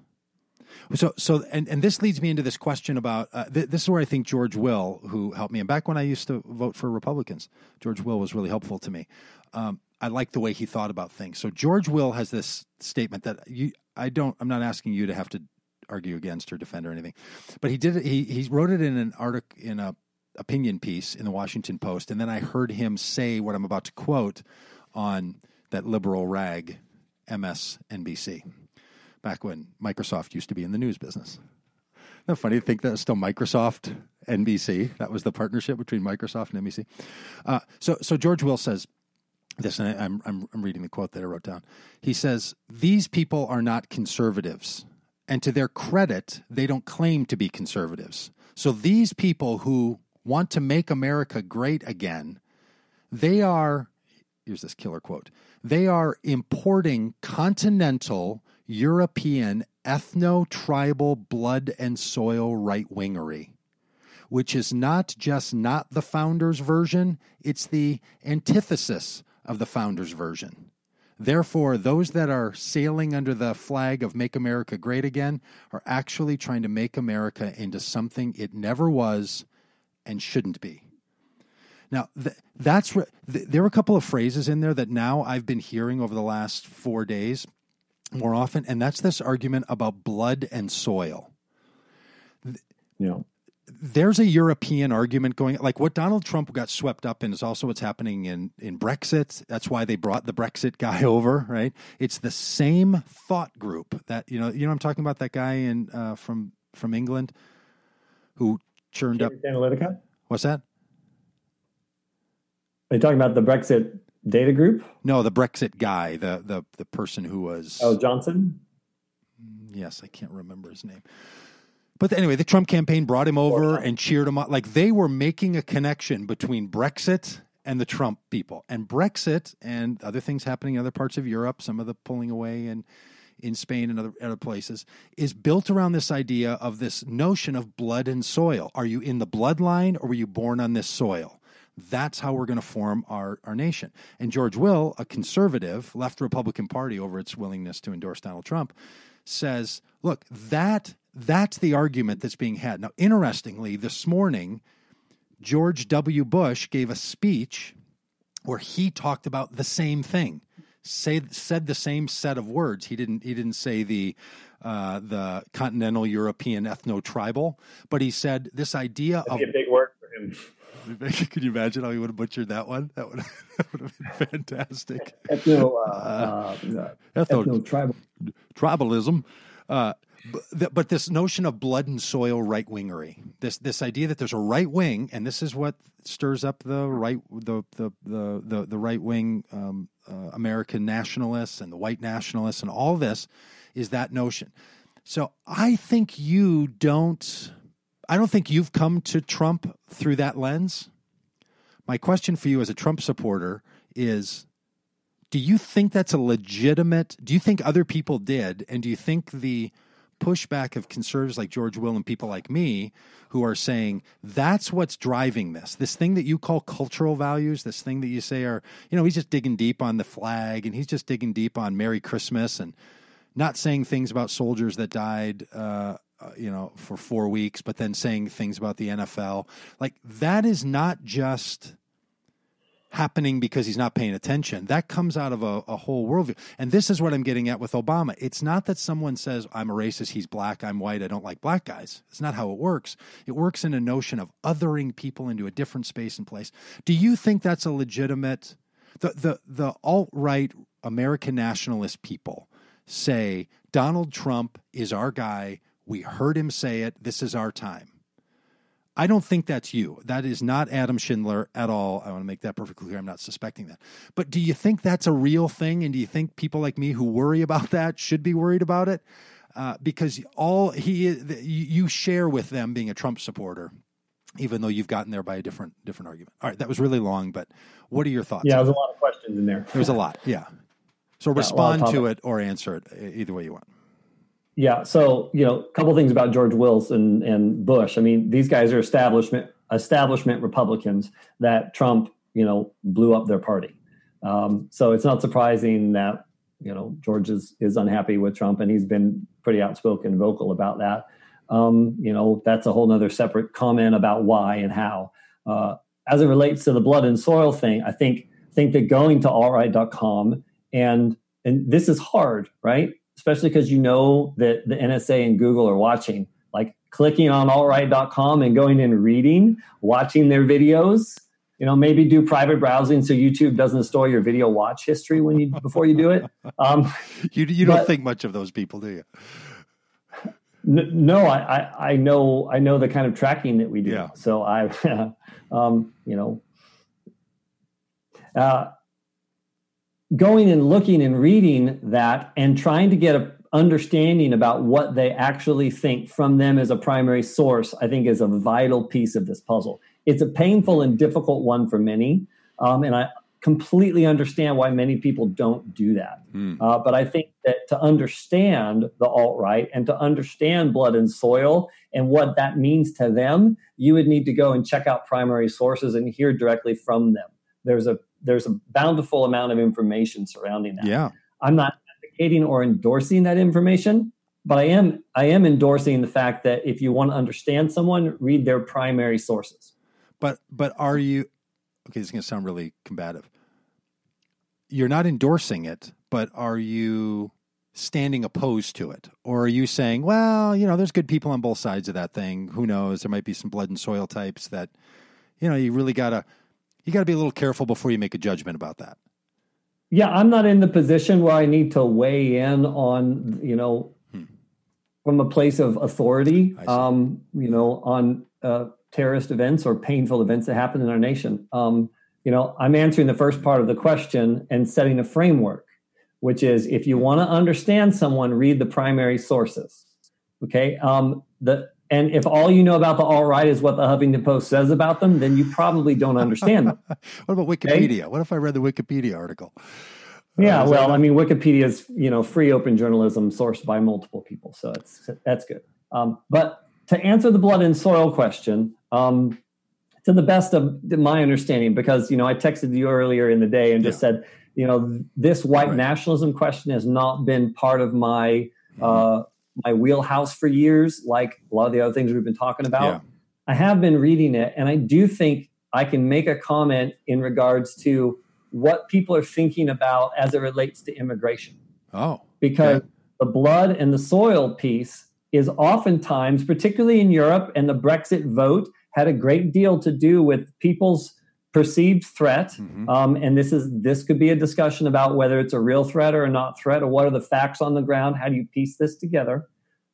So, and this leads me into this question about, this is where I think George Will, who helped me, and back when I used to vote for Republicans, George Will was really helpful to me. I like the way he thought about things. So George Will has this statement that I'm not asking you to have to argue against or defend or anything, but he wrote it in an article, in a opinion piece in the Washington Post. And then I heard him say what I'm about to quote on that liberal rag, MSNBC. Back when Microsoft used to be in the news business. Isn't that funny to think that was still Microsoft NBC? That was the partnership between Microsoft and NBC. So George Will says this, and I'm reading the quote that I wrote down. He says, "These people are not conservatives, and to their credit, they don't claim to be conservatives. So these people who want to make America great again, they are," here's this killer quote, "they are importing continental European ethno-tribal blood and soil right-wingery, which is not just not the founders' version, it's the antithesis of the founders' version. Therefore, those that are sailing under the flag of Make America Great Again are actually trying to make America into something it never was and shouldn't be." Now, there were a couple of phrases in there that now I've been hearing over the last 4 days more often, and that's this argument about blood and soil. There's a European argument going, like what Donald Trump got swept up in is also what's happening in Brexit. That's why they brought the Brexit guy over, right? It's the same thought group that, I'm talking about, that guy in from England who churned up Analytica. What's that? Are you talking about the Brexit data group? No, the Brexit guy, the person who was... Oh, Johnson? Yes, I can't remember his name. But anyway, the Trump campaign brought him over and cheered him up. Like they were making a connection between Brexit and the Trump people. And Brexit and other things happening in other parts of Europe, some of the pulling away in Spain and other places, is built around this idea of this notion of blood and soil. Are you in the bloodline or were you born on this soil? That's how we're going to form our nation. And George Will, a conservative, left the Republican Party over its willingness to endorse Donald Trump, says, look, that's the argument that's being had. Now, interestingly, this morning, George W. Bush gave a speech where he talked about the same thing, said the same set of words. He didn't say the continental European ethno-tribal, but he said this idea of a big word for him. Could you imagine how he would have butchered that one? That would have been fantastic. Ethno-tribal. Tribalism. But this notion of blood and soil right wingery, this idea that there's a right wing, and this is what stirs up the right wing American nationalists and the white nationalists, and all this is that notion. So I don't think you've come to Trump through that lens. My question for you as a Trump supporter is, do you think that's do you think other people did, and do you think the pushback of conservatives like George Will and people like me who are saying that's what's driving this thing that you call cultural values, this thing that you say are, he's just digging deep on the flag and he's just digging deep on Merry Christmas and not saying things about soldiers that died, for 4 weeks, but then saying things about the NFL. Like, that is not just happening because he's not paying attention. That comes out of a whole worldview. And this is what I'm getting at with Obama. It's not that someone says, I'm a racist, he's black, I'm white, I don't like black guys. It's not how it works. It works in a notion of othering people into a different space and place. Do you think that's a legitimate... The alt-right American nationalist people say, Donald Trump is our guy, we heard him say it, this is our time. I don't think that's you. That is not Adam Schindler at all. I want to make that perfectly clear. I'm not suspecting that. But do you think that's a real thing? And do you think people like me who worry about that should be worried about it? Because you share with them being a Trump supporter, even though you've gotten there by a different argument. All right, that was really long, but what are your thoughts? Yeah, there's a lot of questions in there. There's a lot, yeah. So respond to it or answer it either way you want. Yeah. So, a couple things about George Wills and Bush. I mean, these guys are establishment Republicans that Trump, blew up their party. So it's not surprising that, George is unhappy with Trump, and he's been pretty outspoken and vocal about that. That's a whole nother separate comment about why and how. As it relates to the blood and soil thing, I think that going to altright.com and this is hard, right? Especially because that the NSA and Google are watching, like clicking on altright.com and going and reading, watching their videos, maybe do private browsing so YouTube doesn't store your video watch history before you do it. You don't think much of those people, do you? No, I know the kind of tracking that we do. Yeah. So going and looking and reading that and trying to get an understanding about what they actually think from them as a primary source, I think is a vital piece of this puzzle. It's a painful and difficult one for many, and I completely understand why many people don't do that. But I think that to understand the alt-right and to understand blood and soil and what that means to them, you would need to go and check out primary sources and hear directly from them. There's a bountiful amount of information surrounding that. Yeah. I'm not advocating or endorsing that information, but I am endorsing the fact that if you want to understand someone, read their primary sources. But are you, okay, this is going to sound really combative. You're not endorsing it, but are you standing opposed to it? Or are you saying, well, there's good people on both sides of that thing. Who knows? There might be some blood and soil types that, you really got to be a little careful before you make a judgment about that. Yeah, I'm not in the position where I need to weigh in on, from a place of authority, on terrorist events or painful events that happen in our nation. I'm answering the first part of the question and setting a framework, which is if you want to understand someone, read the primary sources. Okay. And if all you know about the alt-right is what the Huffington Post says about them, then you probably don't understand them. What about Wikipedia? Okay? What if I read the Wikipedia article? Yeah, Wikipedia is, free open journalism sourced by multiple people. So that's good. But to answer the blood and soil question, to the best of my understanding, because, I texted you earlier in the day and just said, this white nationalism question has not been part of my my wheelhouse for years, like a lot of the other things we've been talking about. I have been reading it, and I do think I can make a comment in regards to what people are thinking about as it relates to immigration. Oh, because okay. the blood and the soil piece is oftentimes, particularly in Europe, and the Brexit vote had a great deal to do with people's perceived threat. Mm-hmm. And this could be a discussion about whether it's a real threat or a not threat, or what are the facts on the ground? How do you piece this together?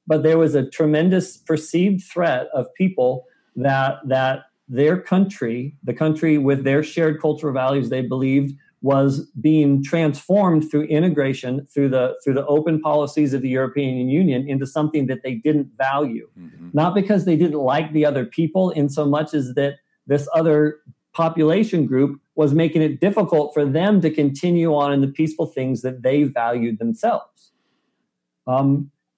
But there was a tremendous perceived threat of people that their country, the country with their shared cultural values, they believed was being transformed through integration, through the open policies of the European Union, into something that they didn't value. Mm-hmm. Not because they didn't like the other people, in so much as that this other population group was making it difficult for them to continue on in the peaceful things that they valued themselves.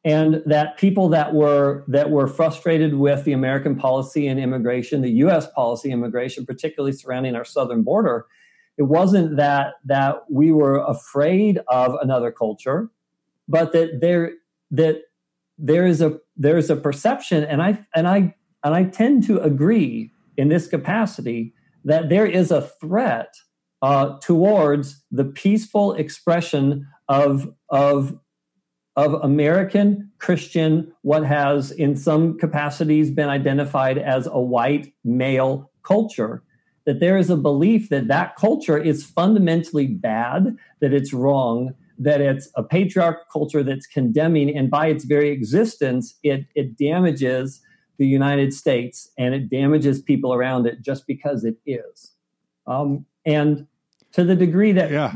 And that people that were frustrated with the American policy in immigration, the U.S. policy immigration, particularly surrounding our southern border, it wasn't that we were afraid of another culture, but that there is a perception, and I tend to agree in this capacity, that there is a threat towards the peaceful expression of American Christian, what has in some capacities been identified as a white male culture, that there is a belief that culture is fundamentally bad, that it's wrong, that it's a patriarchal culture that's condemning, and by its very existence, it damages the United States and it damages people around it just because it is. And to the degree that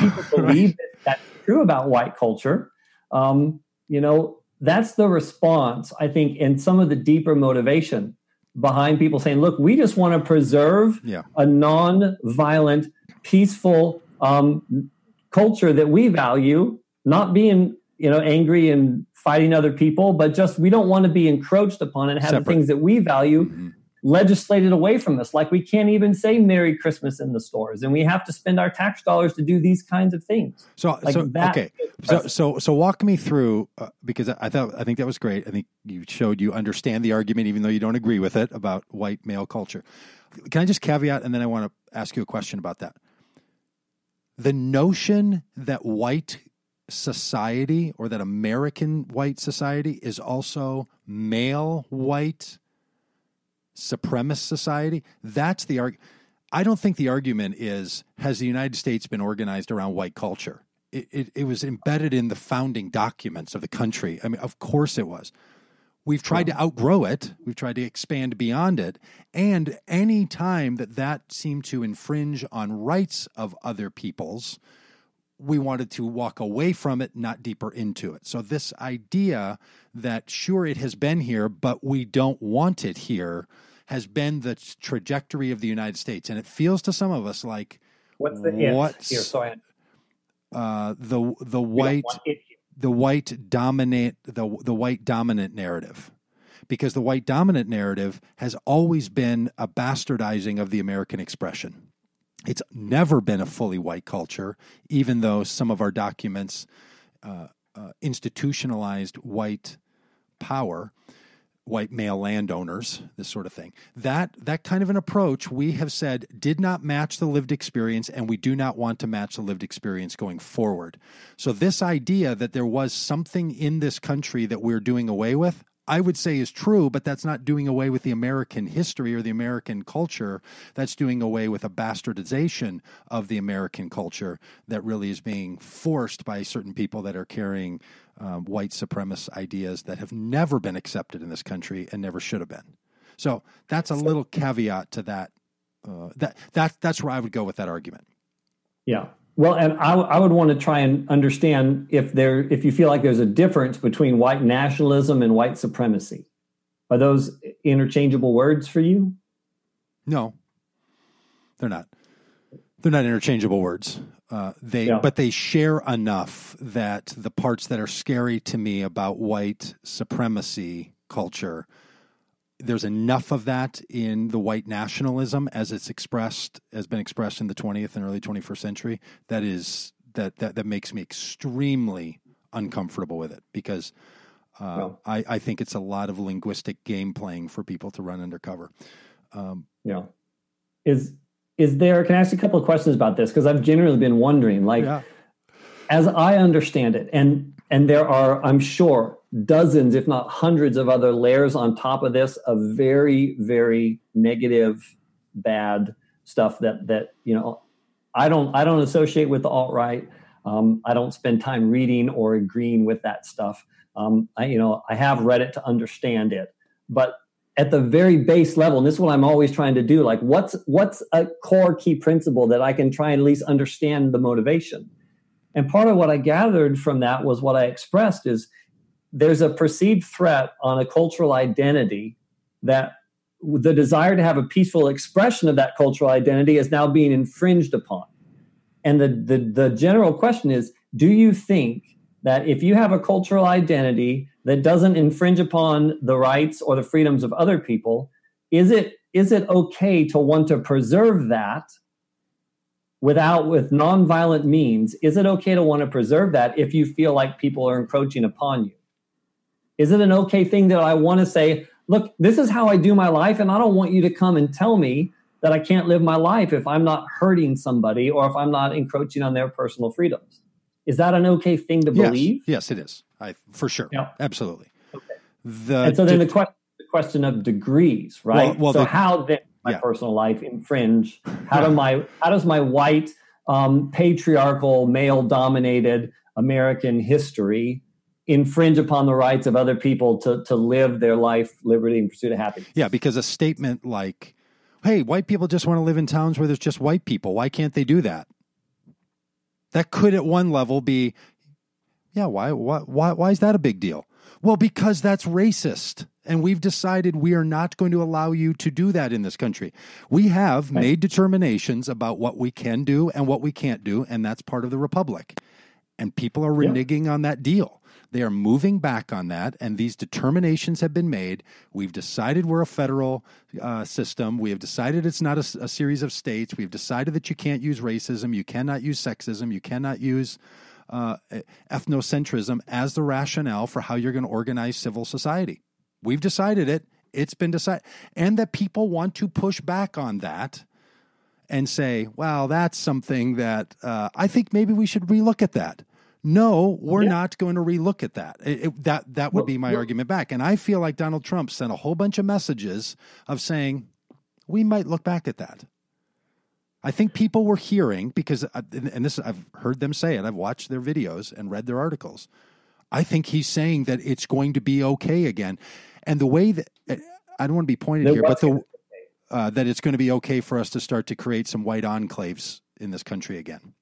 people believe that's true about white culture, that's the response, I think, and some of the deeper motivation behind people saying, look, we just want to preserve a non-violent, peaceful culture that we value, not being, angry and fighting other people, but just we don't want to be encroached upon and have the things that we value legislated away from us. Like we can't even say Merry Christmas in the stores, and we have to spend our tax dollars to do these kinds of things. So walk me through because I think that was great. I think you showed you understand the argument, even though you don't agree with it, about white male culture. Can I just caveat, and then I want to ask you a question about that? The notion that white society, or that American white society, is also male white supremacist society, that's the argument. I don't think the argument is, has the United States been organized around white culture? It was embedded in the founding documents of the country. I mean, of course it was. We've tried to outgrow it. We've tried to expand beyond it. And any time that seemed to infringe on rights of other peoples, we wanted to walk away from it, not deeper into it. So this idea that, sure, it has been here, but we don't want it here, has been the trajectory of the United States. And it feels to some of us like, what's the it here? Sorry. The white dominant narrative. Because the white dominant narrative has always been a bastardizing of the American expression. It's never been a fully white culture, even though some of our documents institutionalized white power, white male landowners, this sort of thing. That kind of an approach, we have said, did not match the lived experience, and we do not want to match the lived experience going forward. So this idea that there was something in this country that we're doing away with, I would say is true, but that's not doing away with the American history or the American culture. That's doing away with a bastardization of the American culture that really is being forced by certain people that are carrying white supremacist ideas that have never been accepted in this country and never should have been. So that's a little caveat to that. That's where I would go with that argument. Yeah. Well, and I would want to try and understand if you feel like there's a difference between white nationalism and white supremacy. Are those interchangeable words for you? No, they're not. They're not interchangeable words. But they share enough that the parts that are scary to me about white supremacy culture, there's enough of that in the white nationalism as has been expressed in the 20th and early 21st century. That makes me extremely uncomfortable with it, because I think it's a lot of linguistic game playing for people to run undercover. Yeah. Is there, can I ask a couple of questions about this? Because I've generally been wondering, like, as I understand it, and there are, I'm sure, dozens, if not hundreds of other layers on top of this of very, very negative, bad stuff that I don't associate with the alt-right. I don't spend time reading or agreeing with that stuff. I have read it to understand it, but at the very base level, and this is what I'm always trying to do, like what's a core key principle that I can try and at least understand the motivation. And part of what I gathered from that was what I expressed is there's a perceived threat on a cultural identity that the desire to have a peaceful expression of that cultural identity is now being infringed upon. And the general question is, do you think that if you have a cultural identity that doesn't infringe upon the rights or the freedoms of other people, is it okay to want to preserve that with nonviolent means? Is it okay to want to preserve that if you feel like people are encroaching upon you? Is it an okay thing that I want to say, look, this is how I do my life, and I don't want you to come and tell me that I can't live my life if I'm not hurting somebody or if I'm not encroaching on their personal freedoms? Is that an okay thing to believe? Yes, it is. For sure. Yeah. Absolutely. Okay. And so then the question of degrees, right? How then my personal life infringe? How does my white, patriarchal, male-dominated American history infringe upon the rights of other people to live their life, liberty, and pursuit of happiness? Yeah, because a statement like, hey, white people just want to live in towns where there's just white people. Why can't they do that? That could at one level be, why is that a big deal? Well, because that's racist. And we've decided we are not going to allow you to do that in this country. We have made determinations about what we can do and what we can't do, and that's part of the republic. And people are reneging on that deal. They are moving back on that, and these determinations have been made. We've decided we're a federal system. We have decided it's not a series of states. We've decided that you can't use racism, you cannot use sexism, you cannot use ethnocentrism as the rationale for how you're going to organize civil society. We've decided it. It's been decided. And that people want to push back on that and say, well, that's something that I think maybe we should relook at that. No, we're not going to relook at that. That would be my argument back. And I feel like Donald Trump sent a whole bunch of messages of saying, we might look back at that. I think people were hearing, because, and this I've heard them say it, I've watched their videos and read their articles. I think he's saying that it's going to be okay again. And the way that, I don't want to be pointed here, but that it's going to be okay for us to start to create some white enclaves in this country again.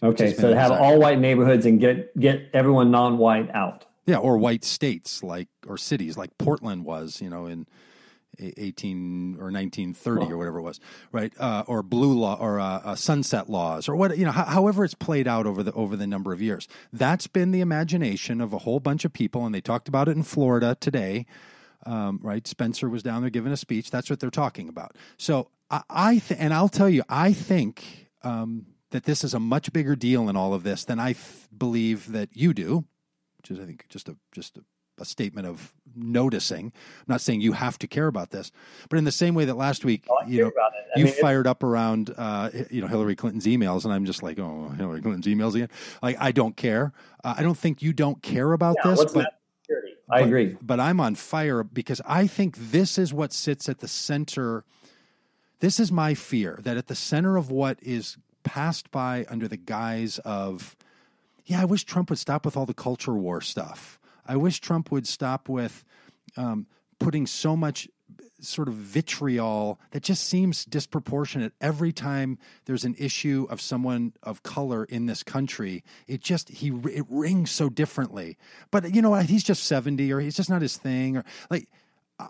Okay, so have all white neighborhoods and get everyone non-white out. Yeah, or white states or cities like Portland was, in 18 or 1930 or whatever it was, right? Or blue law or sunset laws or what, however it's played out over the number of years. That's been the imagination of a whole bunch of people, and they talked about it in Florida today, right? Spencer was down there giving a speech. That's what they're talking about. So and I'll tell you, I think that this is a much bigger deal in all of this than I believe that you do, which is, I think, just a statement of noticing. I'm not saying you have to care about this, but in the same way that last week, you fired up around, Hillary Clinton's emails, and I'm just like, oh, Hillary Clinton's emails again. Like, I don't care. I don't think you don't care about this, but I agree. But I'm on fire because I think this is what sits at the center. This is my fear, that at the center of what is passed by under the guise of, I wish Trump would stop with all the culture war stuff. I wish Trump would stop with putting so much sort of vitriol that just seems disproportionate every time there's an issue of someone of color in this country. It rings so differently. But he's just 70, or he's just not his thing, or like.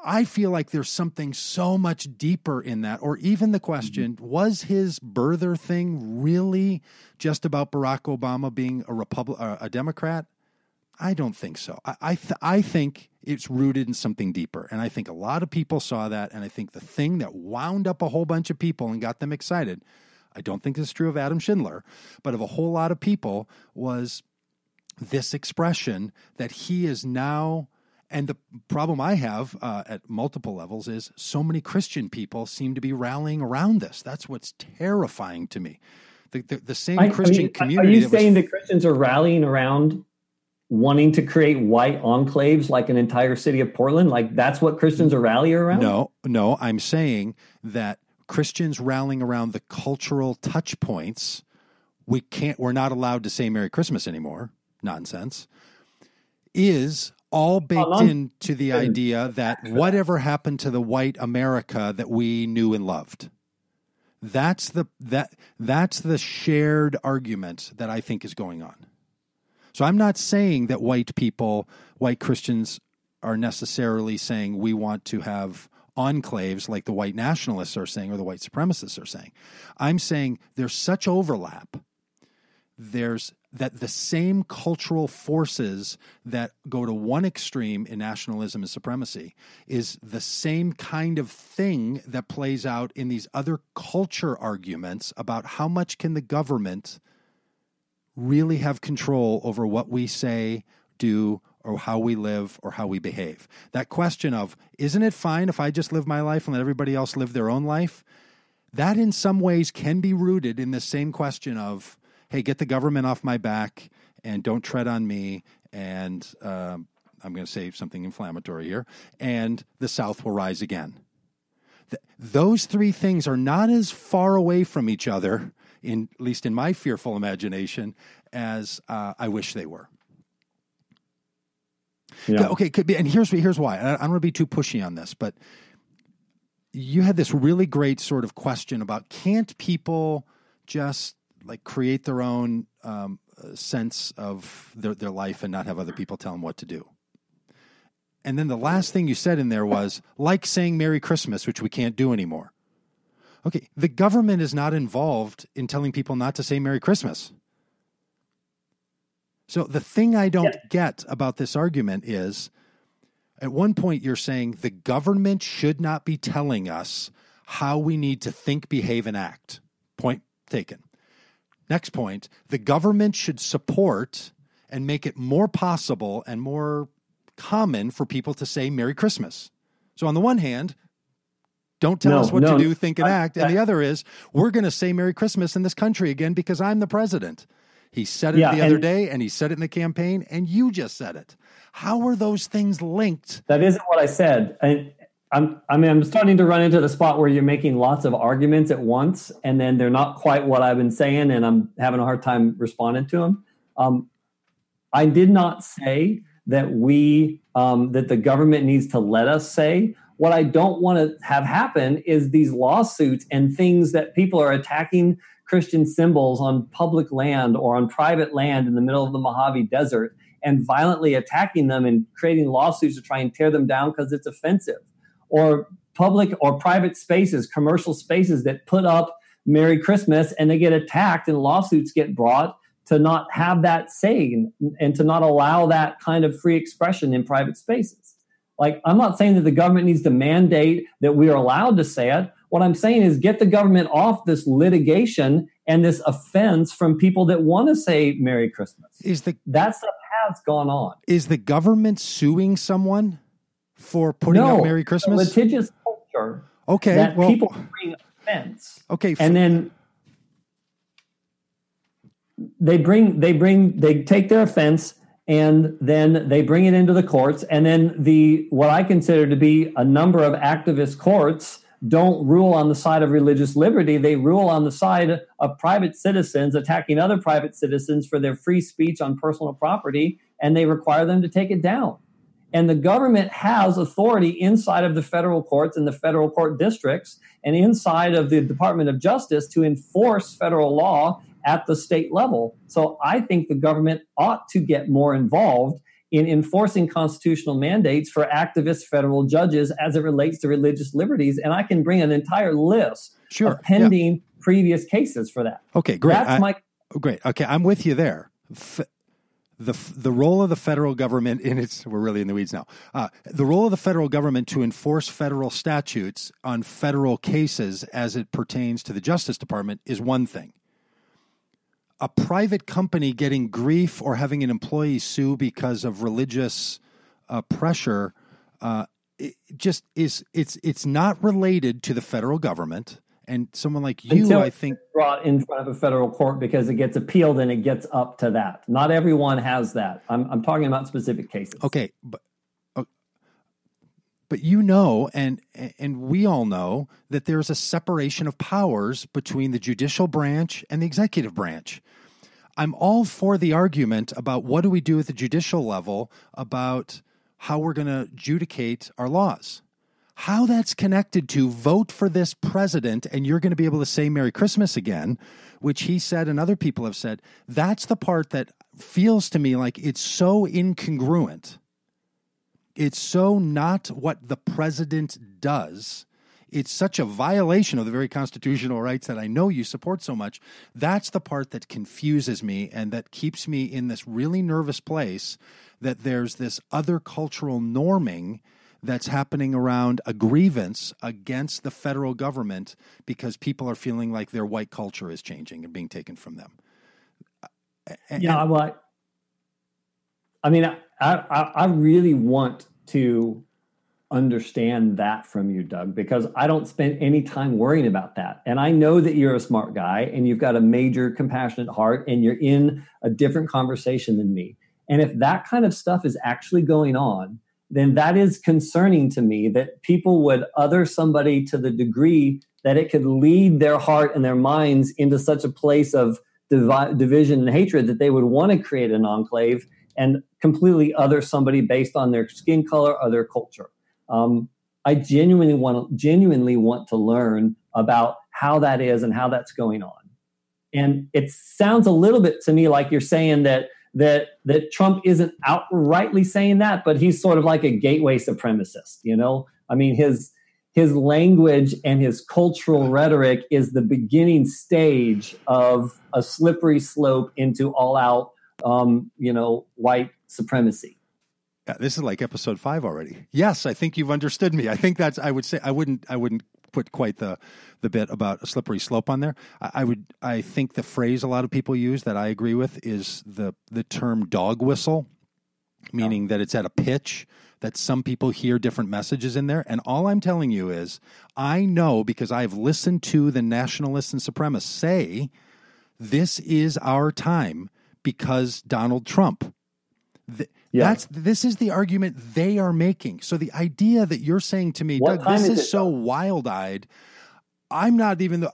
I feel like there's something so much deeper in that, or even the question, was his birther thing really just about Barack Obama being a Democrat? I don't think so. I think it's rooted in something deeper, and I think a lot of people saw that, and I think the thing that wound up a whole bunch of people and got them excited, I don't think this is true of Adam Schindler, but of a whole lot of people, was this expression that he is now, and the problem I have at multiple levels is so many Christian people seem to be rallying around this. That's what's terrifying to me. The same Christian community. Are you saying that Christians are rallying around wanting to create white enclaves like an entire city of Portland? Like that's what Christians are rallying around? No. I'm saying that Christians rallying around the cultural touch points. We're not allowed to say Merry Christmas anymore. Nonsense. Is all baked into the idea that whatever happened to the white America that we knew and loved. That's the shared argument that I think is going on. So I'm not saying that white Christians are necessarily saying we want to have enclaves like the white nationalists are saying or the white supremacists are saying. I'm saying there's such overlap. There's that the same cultural forces that go to one extreme in nationalism and supremacy is the same kind of thing that plays out in these other culture arguments about how much can the government really have control over what we say, do, or how we live or how we behave. That question of, isn't it fine if I just live my life and let everybody else live their own life? That in some ways can be rooted in the same question of, hey, get the government off my back and don't tread on me. And I'm going to say something inflammatory here. And the South will rise again. Those three things are not as far away from each other, at least in my fearful imagination, as I wish they were. Yeah. Okay, and here's why. I don't want to be too pushy on this, but you had this really great sort of question about can't people just like create their own sense of their life and not have other people tell them what to do. And then the last thing you said in there was, like saying Merry Christmas, which we can't do anymore. Okay, the government is not involved in telling people not to say Merry Christmas. So the thing I don't get about this argument is, at one point you're saying the government should not be telling us how we need to think, behave, and act. Point taken. Next point, the government should support and make it more possible and more common for people to say Merry Christmas. So on the one hand, don't tell us what to do, think, and act. And the other is, we're going to say Merry Christmas in this country again because I'm the president. He said it the other day, and he said it in the campaign, and you just said it. How are those things linked? That isn't what I said. I'm starting to run into the spot where you're making lots of arguments at once, and then they're not quite what I've been saying, and I'm having a hard time responding to them. I did not say that that the government needs to let us say. What I don't want to have happen is these lawsuits and things that people are attacking Christian symbols on public land or on private land in the middle of the Mojave Desert and violently attacking them and creating lawsuits to try and tear them down because it's offensive. Or public or private spaces, commercial spaces that put up Merry Christmas and they get attacked and lawsuits get brought to not have that say and to not allow that kind of free expression in private spaces. Like, I'm not saying that the government needs to mandate that we are allowed to say it. What I'm saying is get the government off this litigation and this offense from people that want to say Merry Christmas. That's the path's gone on. Is the government suing someone for putting up Merry Christmas? It's a litigious culture. Okay, that people bring offense. Okay, and then they take their offense and then they bring it into the courts. And then what I consider to be a number of activist courts don't rule on the side of religious liberty. They rule on the side of private citizens attacking other private citizens for their free speech on personal property, and they require them to take it down. And the government has authority inside of the federal courts and the federal court districts and inside of the Department of Justice to enforce federal law at the state level. So I think the government ought to get more involved in enforcing constitutional mandates for activist federal judges as it relates to religious liberties. And I can bring an entire list of pending previous cases for that. Okay, great. Great. Okay, I'm with you there. The role of the federal government we're really in the weeds now. The role of the federal government to enforce federal statutes on federal cases as it pertains to the Justice Department is one thing. a private company getting grief or having an employee sue because of religious pressure it just is. It's not related to the federal government. And someone like you, Until I think, brought in front of a federal court because it gets appealed and it gets up to that. Not everyone has that. I'm talking about specific cases. Okay, but you know, and we all know that there's a separation of powers between the judicial branch and the executive branch. I'm all for the argument about what do we do at the judicial level about how we're going to adjudicate our laws. How that's connected to vote for this president and you're going to be able to say Merry Christmas again, which he said and other people have said, that's the part that feels to me like it's so incongruent. It's so not what the president does. It's such a violation of the very constitutional rights that I know you support so much. That's the part that confuses me and that keeps me in this really nervous place that there's this other cultural norming that's happening around a grievance against the federal government because people are feeling like their white culture is changing and being taken from them. Yeah, well, I mean, I really want to understand that from you, Doug, because I don't spend any time worrying about that. And I know that you're a smart guy and you've got a major compassionate heart and you're in a different conversation than me. And if that kind of stuff is actually going on, then that is concerning to me that people would other somebody to the degree that it could lead their heart and their minds into such a place of division and hatred that they would want to create an enclave and completely other somebody based on their skin color or their culture. I genuinely want to learn about how that is and how that's going on. And it sounds a little bit to me like you're saying that Trump isn't outrightly saying that, but he's sort of like a gateway supremacist, you know? I mean, his language and his cultural rhetoric is the beginning stage of a slippery slope into all out, white supremacy. Yeah, this is like episode 5 already. Yes, I think you've understood me. I think that's, I would say, I wouldn't put quite the bit about a slippery slope on there. I think the phrase a lot of people use that I agree with is the term dog whistle, meaning that it's at a pitch that some people hear different messages in there. And all I'm telling you is I know because I've listened to the nationalists and supremacists say this is our time because Donald Trump. This is the argument they are making. So the idea that you're saying to me, Doug, this is so wild-eyed. I'm not even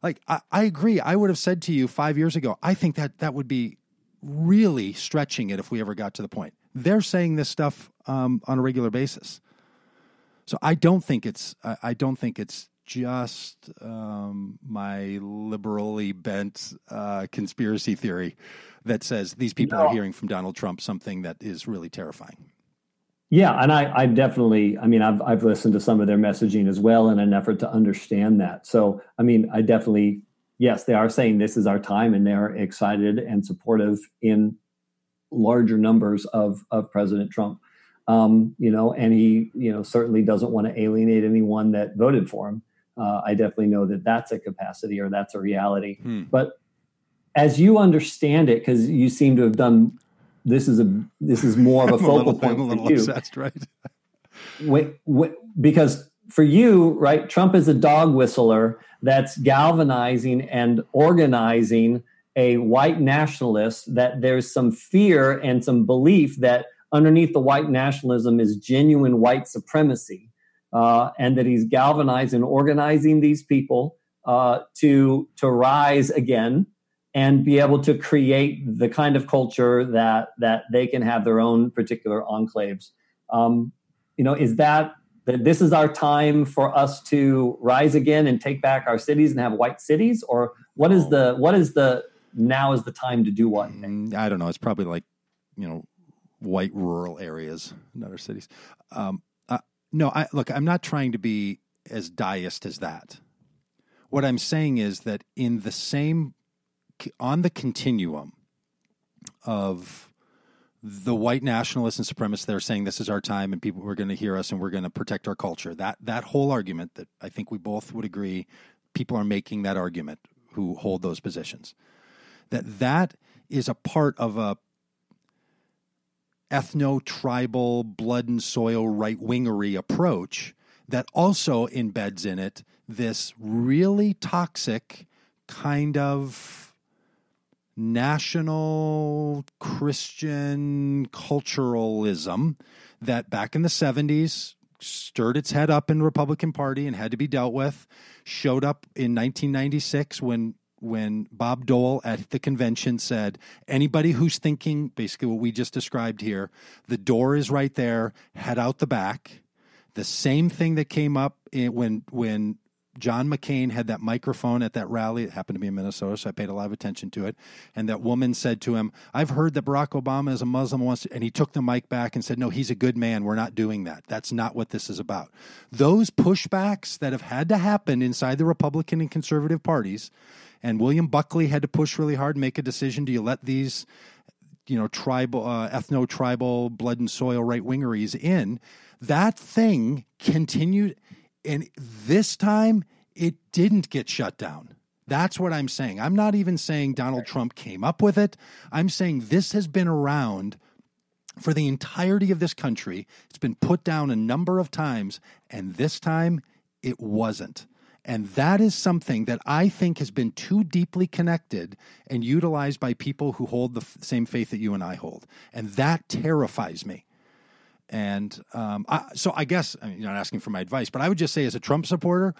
I agree. I would have said to you 5 years ago, I think that would be really stretching it if we ever got to the point. They're saying this stuff on a regular basis. So I don't think it's just my liberally bent conspiracy theory that says these people are hearing from Donald Trump something that is really terrifying. Yeah, and I definitely, I mean, I've listened to some of their messaging as well in an effort to understand that. So, I mean, I definitely, yes, they are saying this is our time and they're excited and supportive in larger numbers of President Trump. And he, certainly doesn't want to alienate anyone that voted for him. I definitely know that that's a capacity or that's a reality. But as you understand it, because you seem to have done, this is more of a focal point I'm a little for you. Obsessed, right? Because for you, right, Trump is a dog whistler that's galvanizing and organizing a white nationalist, that there's some fear and some belief that underneath the white nationalism is genuine white supremacy. And that he's galvanizing and organizing these people to rise again and be able to create the kind of culture that they can have their own particular enclaves. Is that this is our time for us to rise again and take back our cities and have white cities? Or what is the now is the time to do what? I don't know. It's probably like, white rural areas, not our cities. No, I'm not trying to be as deist as that. What I'm saying is that on the continuum of the white nationalists and supremacists that are saying this is our time and people are going to hear us and we're going to protect our culture, that whole argument that I think we both would agree, people are making that argument who hold those positions. that is a part of a ethno-tribal, blood and soil right-wingery approach that also embeds in it this really toxic kind of national Christian culturalism that back in the 70s stirred its head up in the Republican Party and had to be dealt with, showed up in 1996 when Bob Dole at the convention said, anybody who's thinking basically what we just described here, the door is right there, head out the back. The same thing that came up when John McCain had that microphone at that rally. It happened to be in Minnesota, so I paid a lot of attention to it. And that woman said to him, I've heard that Barack Obama is a Muslim once, and he took the mic back and said, no, he's a good man. We're not doing that. That's not what this is about. Those pushbacks that have had to happen inside the Republican and conservative parties, and William Buckley had to push really hard and make a decision. Do you let these, tribal, ethno-tribal, blood and soil right-wingeries in? That thing continued, and this time it didn't get shut down. That's what I'm saying. I'm not even saying Donald Trump came up with it. I'm saying this has been around for the entirety of this country. It's been put down a number of times, and this time it wasn't. And that is something that I think has been too deeply connected and utilized by people who hold the same faith that you and I hold. And that terrifies me. And so I guess, you're not asking for my advice, but I would just say as a Trump supporter,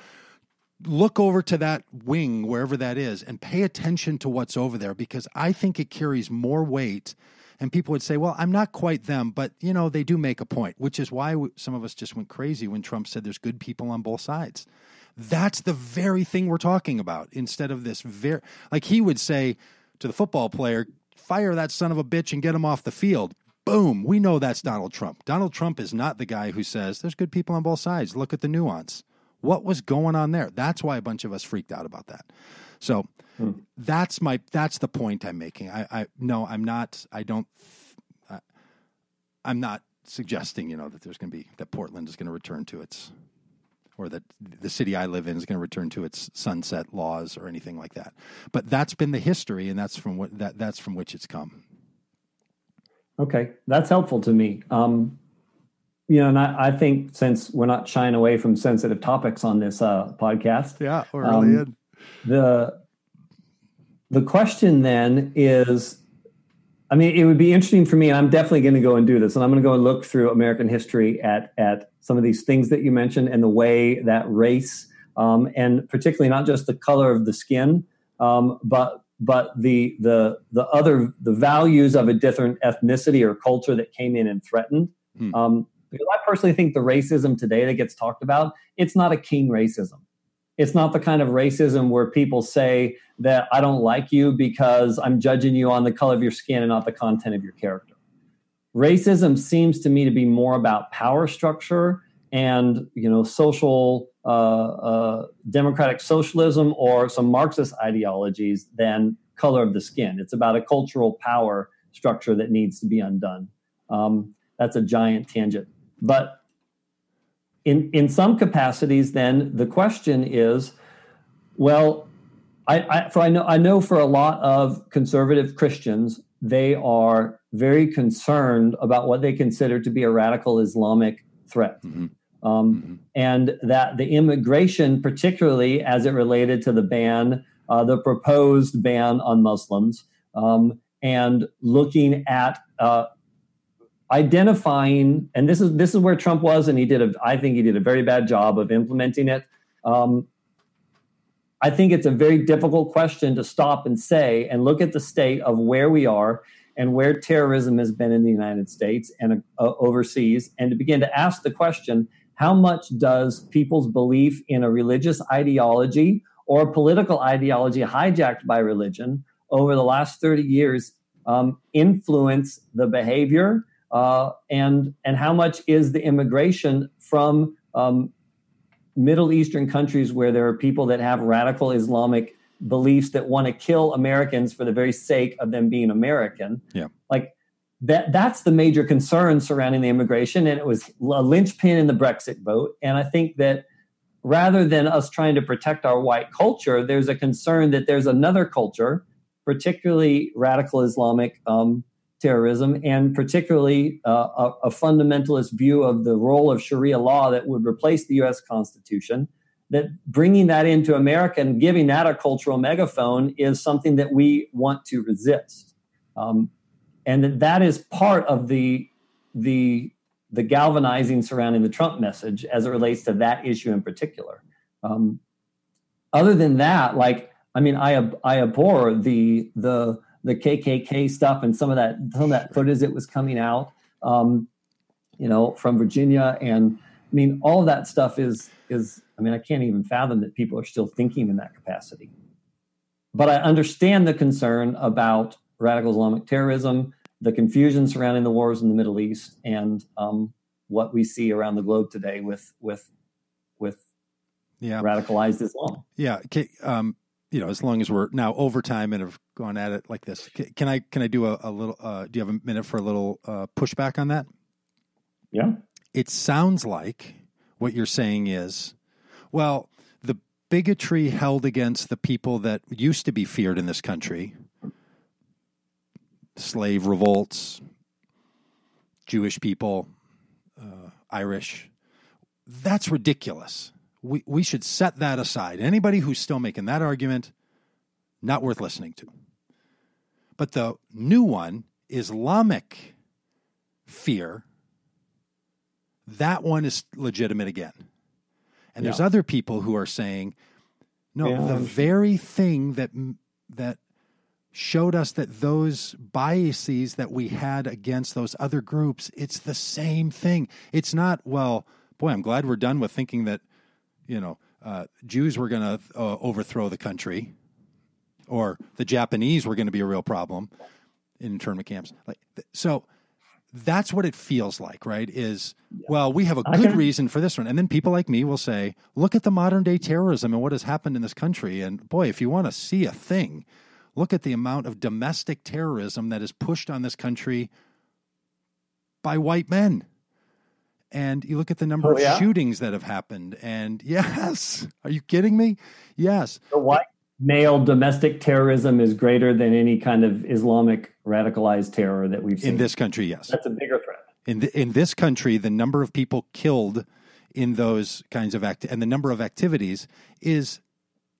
look over to that wing, wherever that is, and pay attention to what's over there, because I think it carries more weight. And people would say, well, I'm not quite them, but, they do make a point, which is why some of us just went crazy when Trump said there's good people on both sides. That's the very thing we're talking about, instead of this like he would say to the football player, fire that son of a bitch and get him off the field. Boom. We know that's Donald Trump. Donald Trump is not the guy who says there's good people on both sides. Look at the nuance. What was going on there? That's why a bunch of us freaked out about that. So that's the point I'm making. I'm not suggesting, that there's going to be, that Portland is going to return to its, or that the city I live in is going to return to its sunset laws or anything like that. But that's been the history, and that's from which it's come. Okay, that's helpful to me. And I think since we're not shying away from sensitive topics on this podcast, yeah, we're really in. The question then is, it would be interesting for me, and I'm definitely going to go and do this, and I'm going to go and look through American history at some of these things that you mentioned and the way that race, and particularly not just the color of the skin, but the values of a different ethnicity or culture that came in and threatened. Because I personally think the racism today that gets talked about, it's not a king racism. It's not the kind of racism where people say that I don't like you because I'm judging you on the color of your skin and not the content of your character. Racism seems to me to be more about power structure and, social democratic socialism or some Marxist ideologies than color of the skin. It's about a cultural power structure that needs to be undone. That's a giant tangent. But in some capacities, then the question is, well, I know for a lot of conservative Christians, they are very concerned about what they consider to be a radical Islamic threat. And that the immigration, particularly as it related to the ban, the proposed ban on Muslims, and looking at identifying, and this is where Trump was, and I think he did a very bad job of implementing it. I think it's a very difficult question to stop and say and look at the state of where we are and where terrorism has been in the United States and overseas, and to begin to ask the question, how much does people's belief in a religious ideology or a political ideology hijacked by religion over the last 30 years influence the behavior, and how much is the immigration from Middle Eastern countries where there are people that have radical Islamic beliefs that want to kill Americans for the very sake of them being American. Yeah. Like that's the major concern surrounding the immigration. And it was a linchpin in the Brexit vote. And I think that rather than us trying to protect our white culture, there's a concern that there's another culture particularly radical Islamic terrorism, and particularly a fundamentalist view of the role of Sharia law that would replace the U.S. Constitution, that bringing that into America and giving that a cultural megaphone is something that we want to resist. And that is part of the galvanizing surrounding the Trump message as it relates to that issue in particular. Other than that, I abhor the KKK stuff and some of that footage that was coming out, from Virginia, and all of that stuff is I can't even fathom that people are still thinking in that capacity. But I understand the concern about radical Islamic terrorism, the confusion surrounding the wars in the Middle East, and what we see around the globe today with radicalized Islam. Yeah. Okay. As long as we're now over time and have gone at it like this, can I do a little? Do you have a minute for a little pushback on that? Yeah. It sounds like what you're saying is, well, the bigotry held against the people that used to be feared in this country, slave revolts, Jewish people, Irish, that's ridiculous. We should set that aside. Anybody who's still making that argument, not worth listening to. But the new one, Islamic fear, that one is legitimate again. And there's other people who are saying, no, the very thing that showed us that those biases that we had against those other groups, it's the same thing. It's not, well, boy, I'm glad we're done with thinking that, Jews were going to overthrow the country, or the Japanese were going to be a real problem in internment camps. So that's what it feels like, right? Well, we have a good reason for this one. And then people like me will say, look at the modern day terrorism and what has happened in this country. And boy, if you want to see a thing, look at the amount of domestic terrorism that is pushed on this country by white men. And you look at the number of shootings that have happened. And yes, are you kidding me? Yes. The white male domestic terrorism is greater than any kind of Islamic radicalized terror that we've seen. In this country, yes. That's a bigger threat. In this country, the number of people killed in those kinds of and the number of activities is,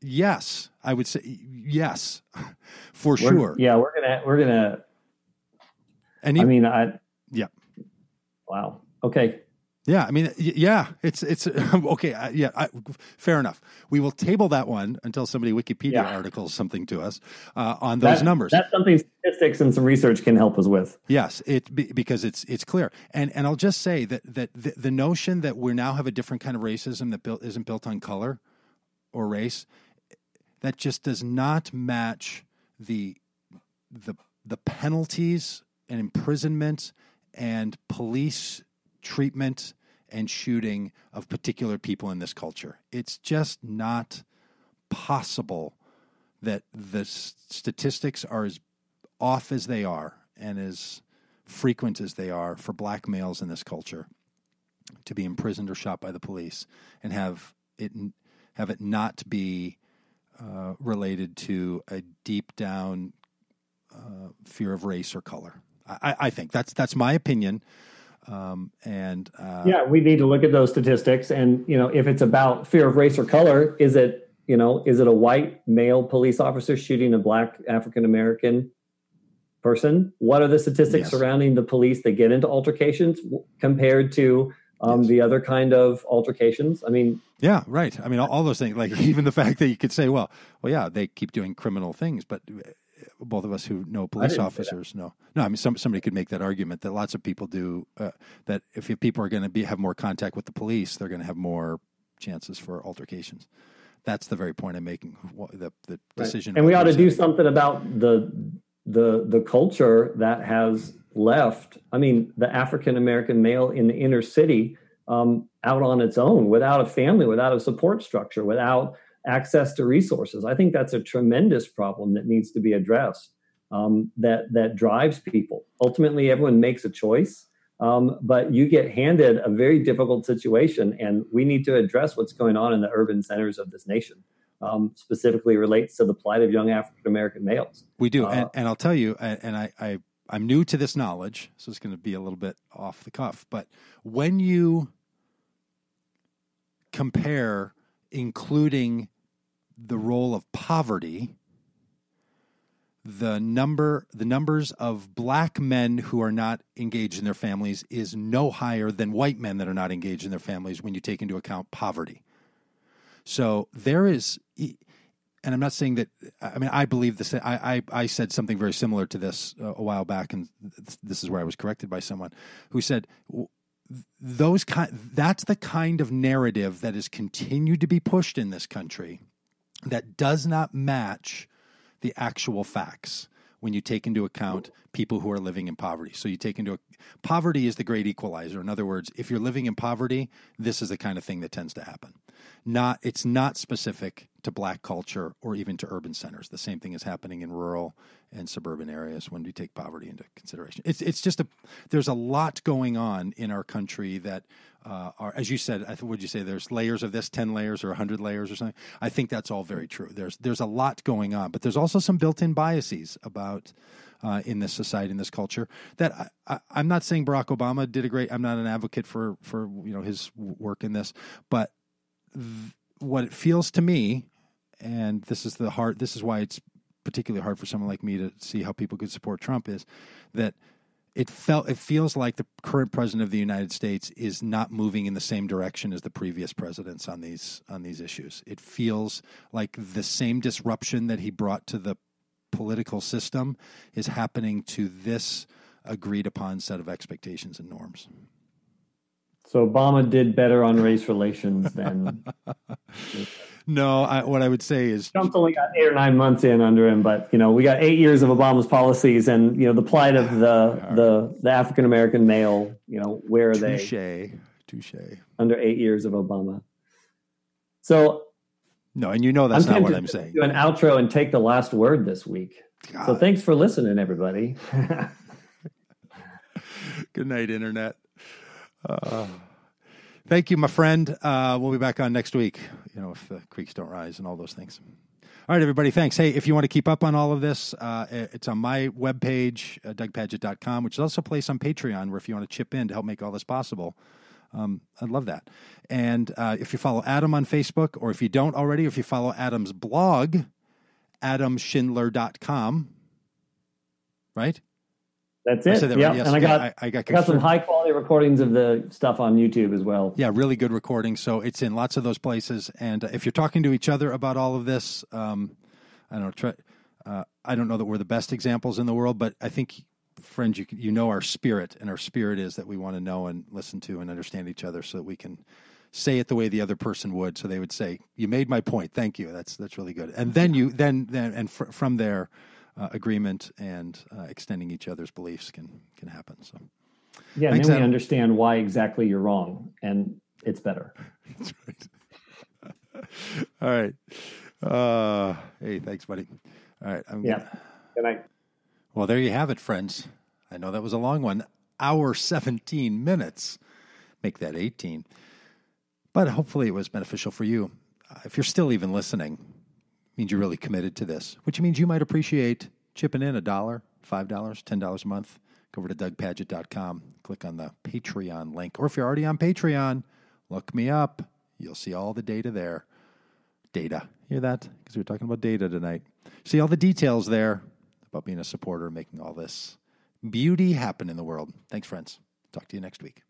yes, I would say yes, for sure. Yeah, we're gonna. Yeah. Wow. Okay. Yeah, it's okay. Fair enough. We will table that one until somebody Wikipedia articles something to us on those numbers. That's something statistics and some research can help us with. Yes, because it's clear. And I'll just say that the notion that we now have a different kind of racism that isn't built on color or race, that just does not match the penalties and imprisonment and police treatment and shooting of particular people in this culture. It's just not possible that the statistics are as off as they are and as frequent as they are for black males in this culture to be imprisoned or shot by the police and have it not be related to a deep down fear of race or color. I think that's my opinion. We need to look at those statistics, and if it's about fear of race or color, is it a white male police officer shooting a black African American person? What are the statistics surrounding the police that get into altercations compared to the other kind of altercations? Yeah, right. All those things, like even the fact that you could say, well, they keep doing criminal things, but both of us who know police officers know. No, somebody could make that argument that lots of people do, that if people are going to have more contact with the police, they're going to have more chances for altercations. That's the very point I'm making, the decision. Right. And we ought to do something about the culture that has left, the African-American male in the inner city out on its own, without a family, without a support structure, without access to resources. I think that's a tremendous problem that needs to be addressed, that drives people. Ultimately, everyone makes a choice, but you get handed a very difficult situation, and we need to address what's going on in the urban centers of this nation. specifically relates to the plight of young African American males. We do, and I'll tell you, I'm new to this knowledge, so it's going to be a little bit off the cuff. But when you compare including the role of poverty, the numbers of black men who are not engaged in their families is no higher than white men that are not engaged in their families when you take into account poverty. So there is, and I'm not saying that, I mean, I believe this. I said something very similar to this a while back, and this is where I was corrected by someone who said, that's the kind of narrative that has continued to be pushed in this country that does not match the actual facts when you take into account people who are living in poverty. So you take into poverty is the great equalizer. In other words, if you're living in poverty, this is the kind of thing that tends to happen. It's not specific to black culture or even to urban centers. The same thing is happening in rural and suburban areas when you take poverty into consideration. It's just there's a lot going on in our country that are, as you said, would you say there's layers of this, 10 layers or 100 layers or something? I think that's all very true. There's a lot going on, but there's also some built-in biases about in this society, in this culture, that I'm not saying Barack Obama did I'm not an advocate for his work in this, but what it feels to me, and this is why it's particularly hard for someone like me to see how people could support Trump, is that it feels like the current president of the United States is not moving in the same direction as the previous presidents on these issues. It feels like the same disruption that he brought to the political system is happening to this agreed upon set of expectations and norms. So Obama did better on race relations than. No, what I would say is Trump's only got 8 or 9 months in under him, but we got 8 years of Obama's policies, and the plight of the African American male. Where are they? Touche. Under 8 years of Obama. So. No, and that's not what I'm saying. Do an outro and take the last word this week. God. So thanks for listening, everybody. Good night, Internet. Thank you, my friend. We'll be back on next week, if the creeks don't rise and all those things. All right, everybody, thanks. Hey, if you want to keep up on all of this, it's on my webpage, DougPagitt.com, which is also a place on Patreon where if you want to chip in to help make all this possible, I'd love that. And if you follow Adam on Facebook, or if you don't already, if you follow Adam's blog, adamschindler.com, right? That's it. Yeah, right? Yes. And I got some high quality recordings of the stuff on YouTube as well. Yeah, really good recordings. So it's in lots of those places. And if you're talking to each other about all of this, I don't know that we're the best examples in the world, but I think, friends, you know our spirit, and our spirit is that we want to know and listen to and understand each other, so that we can say it the way the other person would. So they would say, "You made my point. Thank you. That's really good." And then from there. Agreement and extending each other's beliefs can happen. So, yeah, thanks, and then we understand why exactly you're wrong, and it's better. That's right. All right. Hey, thanks, buddy. All right. Good night. Well, there you have it, friends. I know that was a long one. Hour 17 minutes. Make that 18. But hopefully it was beneficial for you. If you're still even listening, means you're really committed to this, which means you might appreciate chipping in $1, $5, $10 a month. Go over to DougPagitt.com, click on the Patreon link. Or if you're already on Patreon, look me up. You'll see all the data there. Data. Hear that? Because we're talking about data tonight. See all the details there about being a supporter, making all this beauty happen in the world. Thanks, friends. Talk to you next week.